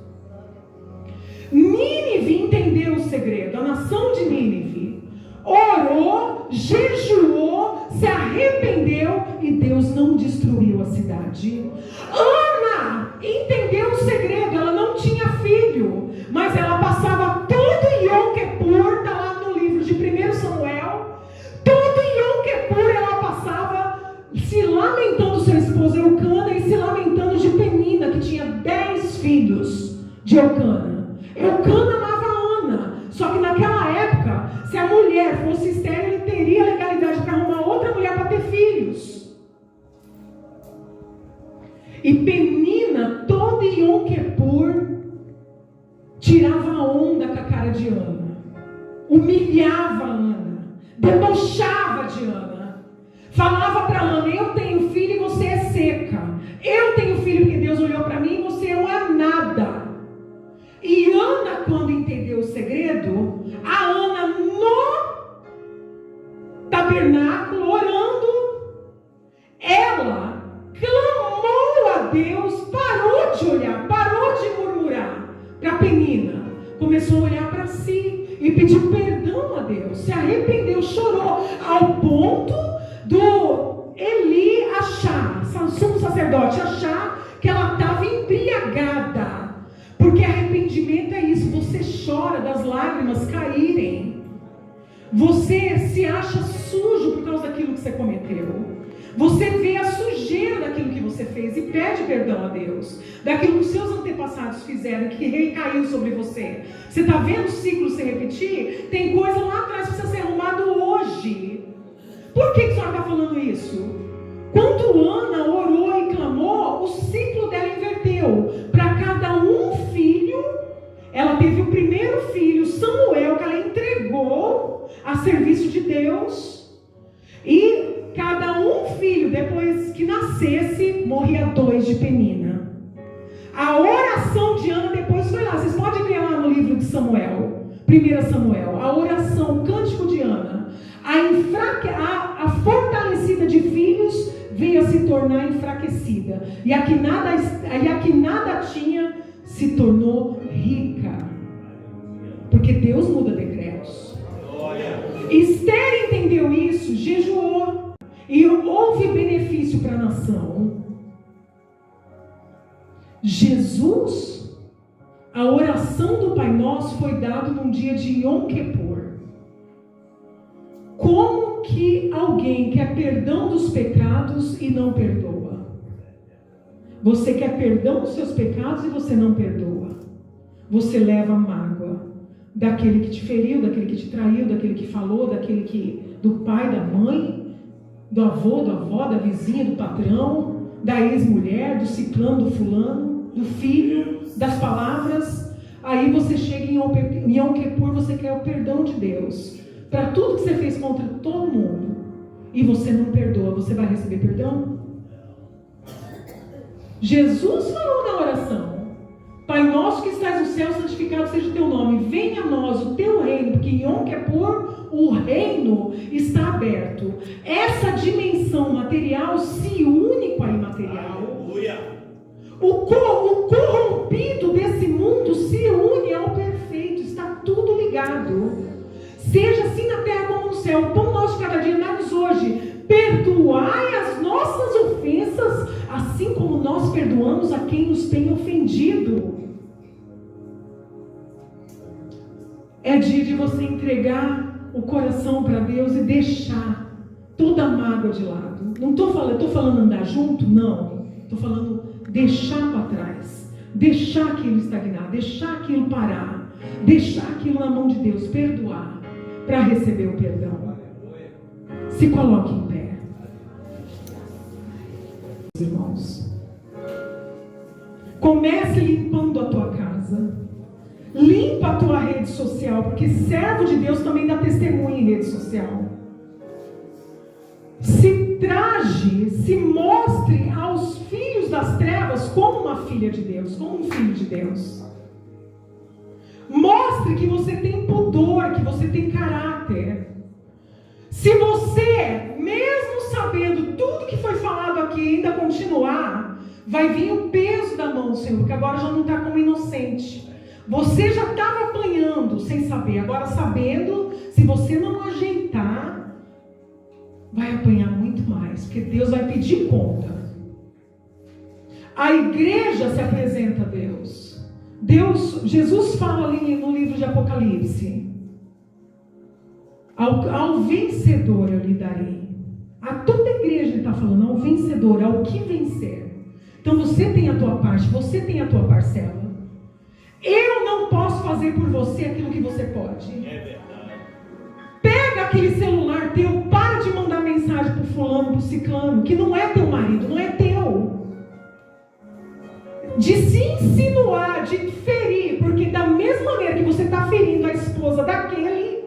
Nínive entendeu o segredo. A nação de Nínive orou, jejuou, se arrependeu e Deus não destruiu a cidade. Ana entendeu o segredo. Ela não tinha filho, mas ela passava todo Yom Kippur, está lá no livro de 1 Samuel, todo Yom Kippur ela passava se lamentando do seu esposo Eucana e se lamentando de Penina, que tinha 10 filhos de Eucana. Eucana amava Ana, só que naquela época, se a mulher fosse estéril, ele teria legalidade para arrumar outra mulher para ter filhos. E Penina, todo Yom Kippur, tirava a onda com a cara de Ana, humilhava a Ana, debochava de Ana, falava para Ana: eu tenho filho e você é seca, eu tenho filho porque Deus olhou para mim e você não é nada. E Ana, quando entendeu o segredo, a Ana no tabernáculo orando, ela clamou a Deus, parou de olhar, parou de murmurar para Penina, começou a olhar para si e pediu perdão a Deus, se arrependeu, chorou, ao ponto do Eli achar, sumo sacerdote, achar que ela estava embriagada, porque arrependimento é isso, você chora das lágrimas caírem, você se acha sujo por causa daquilo que você cometeu. Você vê a sujeira daquilo que você fez e pede perdão a Deus, daquilo que seus antepassados fizeram. fizeram, que recaiu sobre você. Você está vendo o ciclo se repetir? Tem coisa lá atrás que precisa ser arrumado hoje. Por que a senhora está falando isso? Quando Ana orou e clamou, o ciclo dela inverteu. Para cada um filho, ela teve o primeiro filho, Samuel, que ela entregou a serviço de Deus. E cada um filho, depois que nascesse, morria 2 de Penina. A oração de Ana depois foi lá. Vocês podem ver lá no livro de Samuel, 1 Samuel, a oração, o cântico de Ana. A fortalecida de filhos veio a se tornar enfraquecida. E a que nada tinha se tornou rica. Porque Deus muda decretos. Esther entendeu isso, jejuou. E houve benefício para a nação. Jesus, a oração do Pai Nosso foi dada num dia de Yom Kippur. Como que alguém quer perdão dos pecados e não perdoa? Você quer perdão dos seus pecados e você não perdoa. Você leva mágoa daquele que te feriu, daquele que te traiu, daquele que falou, do pai, da mãe, do avô, da avó, da vizinha, do patrão, da ex-mulher, do ciclano, do fulano, do filho, das palavras. Aí você chega em Yom Kippur, você quer o perdão de Deus para tudo que você fez contra todo mundo, e você não perdoa, você vai receber perdão? Jesus falou na oração: Pai nosso que estás no céu, santificado seja o teu nome, venha a nós o teu reino, porque em Yom Kippur o reino está aberto. Essa dimensão material se une com a imaterial. O corrompido desse mundo se une ao perfeito, está tudo ligado. Seja assim na terra como no céu. O pão nosso de cada dia dá-nos hoje. Perdoai as nossas ofensas, assim como nós perdoamos a quem nos tem ofendido. É dia de você entregar o coração para Deus e deixar toda a mágoa de lado. Não estou falando andar junto, não. Estou falando deixar para trás. Deixar aquilo estagnar, deixar aquilo parar. Deixar aquilo na mão de Deus, perdoar, para receber o perdão. Se coloque em pé, irmãos. Comece limpando a tua casa. Limpa a tua rede social, porque servo de Deus também dá testemunho em rede social. Se traje, se mostre aos filhos das trevas como uma filha de Deus, como um filho de Deus. Mostre que você tem pudor, que você tem caráter. Se você, mesmo sabendo tudo que foi falado aqui, ainda continuar, vai vir o peso da mão do Senhor, porque agora já não está como inocente. Você já estava apanhando sem saber, agora sabendo, se você não ajeitar, vai apanhar muito mais, porque Deus vai pedir conta. A igreja se apresenta a Deus. Jesus fala ali no livro de Apocalipse: ao vencedor eu lhe darei. A toda a igreja ele está falando, ao vencedor, ao que vencer. Então você tem a tua parte, você tem a tua parcela. Eu não posso fazer por você aquilo que você pode. É verdade. Pega aquele celular teu, para de mandar mensagem para o fulano, para o ciclano, que não é teu marido, não é teu. De se insinuar, de ferir, porque da mesma maneira que você está ferindo a esposa daquele,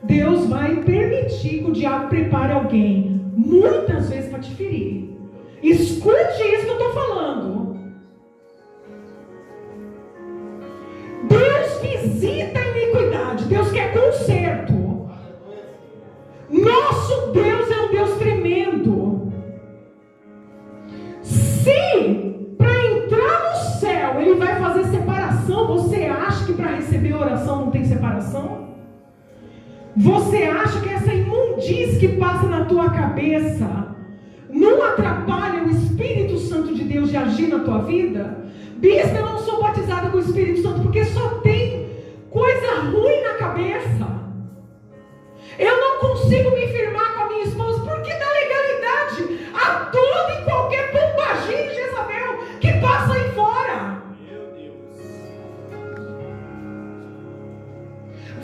Deus vai permitir que o diabo prepare alguém, muitas vezes para te ferir. Escute isso que eu estou falando. Deus visita a iniquidade, Deus quer conserto. Nosso Deus é um Deus tremendo. Se para entrar no céu ele vai fazer separação, você acha que para receber oração não tem separação? Você acha que essa imundície que passa na tua cabeça não atrapalha o Espírito Santo de Deus de agir na tua vida? Bispo, eu não sou batizada com o Espírito Santo porque só tem coisa ruim na cabeça. Eu não consigo me firmar com a minha esposa porque dá legalidade a toda e qualquer bombagem de Jezabel que passa aí fora. Meu Deus.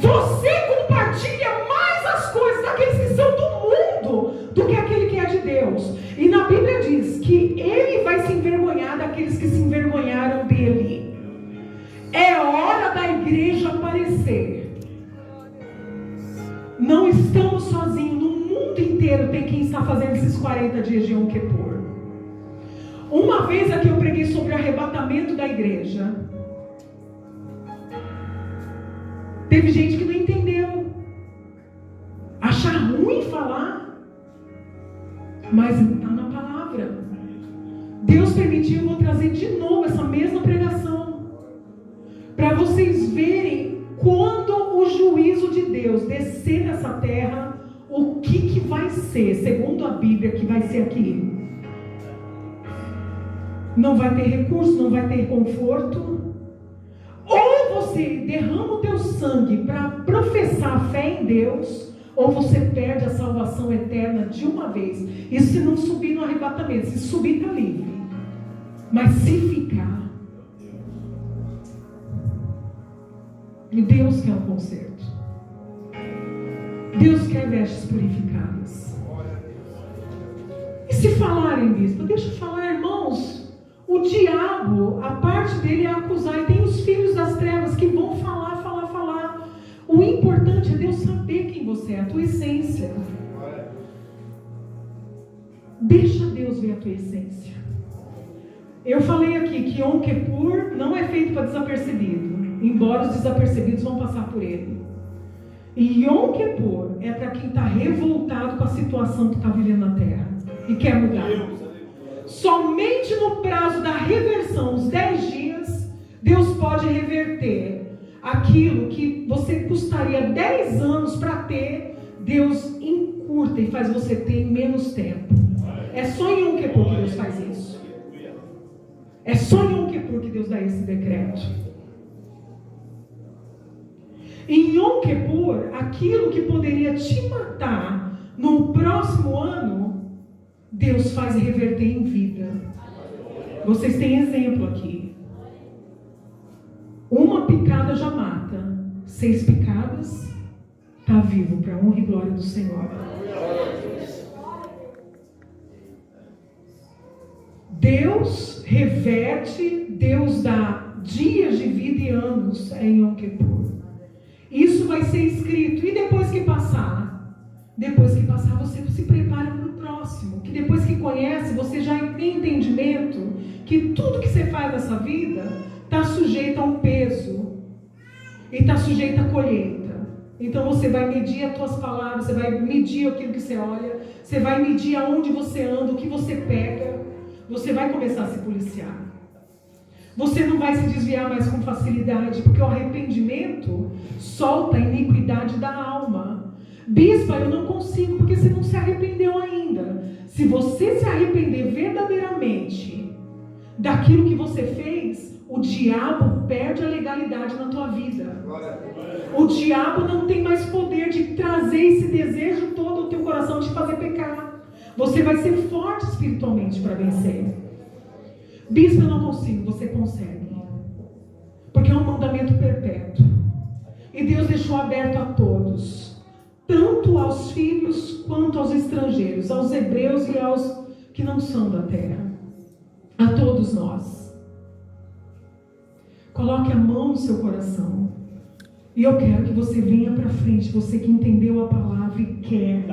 Você compartilha mais as coisas daqueles que são do mundo do que aquele que é de Deus. E na Bíblia diz que ele vai se envergonhar daqueles que se envergonharam dele. É hora da igreja aparecer. Não estamos sozinhos. No mundo inteiro tem quem está fazendo esses 40 dias de Yom Kippur. Uma vez aqui eu preguei sobre o arrebatamento da igreja. Teve gente que não entendeu. Achar ruim falar. Mas está na palavra. Deus permitiu, eu vou trazer de novo essa mesma pregação. Para vocês verem quando o juízo de Deus descer nessa terra, o que vai ser, segundo a Bíblia, que vai ser aqui. Não vai ter recurso, não vai ter conforto. Ou você derrama o teu sangue para professar a fé em Deus, ou você perde a salvação eterna de uma vez. Isso se não subir no arrebatamento. Se subir, está livre. Mas se ficar, Deus quer um conserto. Deus quer vestes purificadas. E se falarem, bispo, deixa eu falar, irmãos. O diabo, a parte dele é acusar, e tem os filhos das trevas que vão falar. O importante é Deus saber quem você é, a tua essência. Deixa Deus ver a tua essência. Eu falei aqui que Yom Kippur não é feito para desapercebido, embora os desapercebidos vão passar por ele. E Yom Kippur é para quem está revoltado com a situação que está vivendo na terra e quer mudar. Somente no prazo da reversão, os 10 dias, Deus pode reverter aquilo que você custaria 10 anos para ter. Deus encurta e faz você ter em menos tempo. É só em Yom Kippur que Deus faz isso. É só em Yom Kippur que Deus dá esse decreto. Em Yom Kippur, aquilo que poderia te matar no próximo ano, Deus faz reverter em vida. Vocês têm exemplo aqui. Uma picada já mata. 6 picadas, está vivo para a honra e glória do Senhor. Deus reverte, Deus dá dias de vida e anos em Yom Kippur. Isso vai ser escrito. E depois que passar? Depois que passar, você se prepara para o próximo. Que depois que conhece, você já tem entendimento que tudo que você faz nessa vida está sujeito a um peso. E está sujeito a colheita. Então você vai medir as tuas palavras, você vai medir aquilo que você olha, você vai medir aonde você anda, o que você pega. Você vai começar a se policiar. Você não vai se desviar mais com facilidade, porque o arrependimento solta a iniquidade da alma. Bispa, eu não consigo, porque você não se arrependeu ainda. Se você se arrepender verdadeiramente daquilo que você fez, o diabo perde a legalidade na tua vida. O diabo não tem mais poder de trazer esse desejo todo ao teu coração de fazer pecar. Você vai ser forte espiritualmente para vencer. Bispo, eu não consigo. Você consegue. Porque é um mandamento perpétuo. E Deus deixou aberto a todos. Tanto aos filhos quanto aos estrangeiros. Aos hebreus e aos que não são da terra. A todos nós. Coloque a mão no seu coração. E eu quero que você venha para frente. Você que entendeu a palavra e quer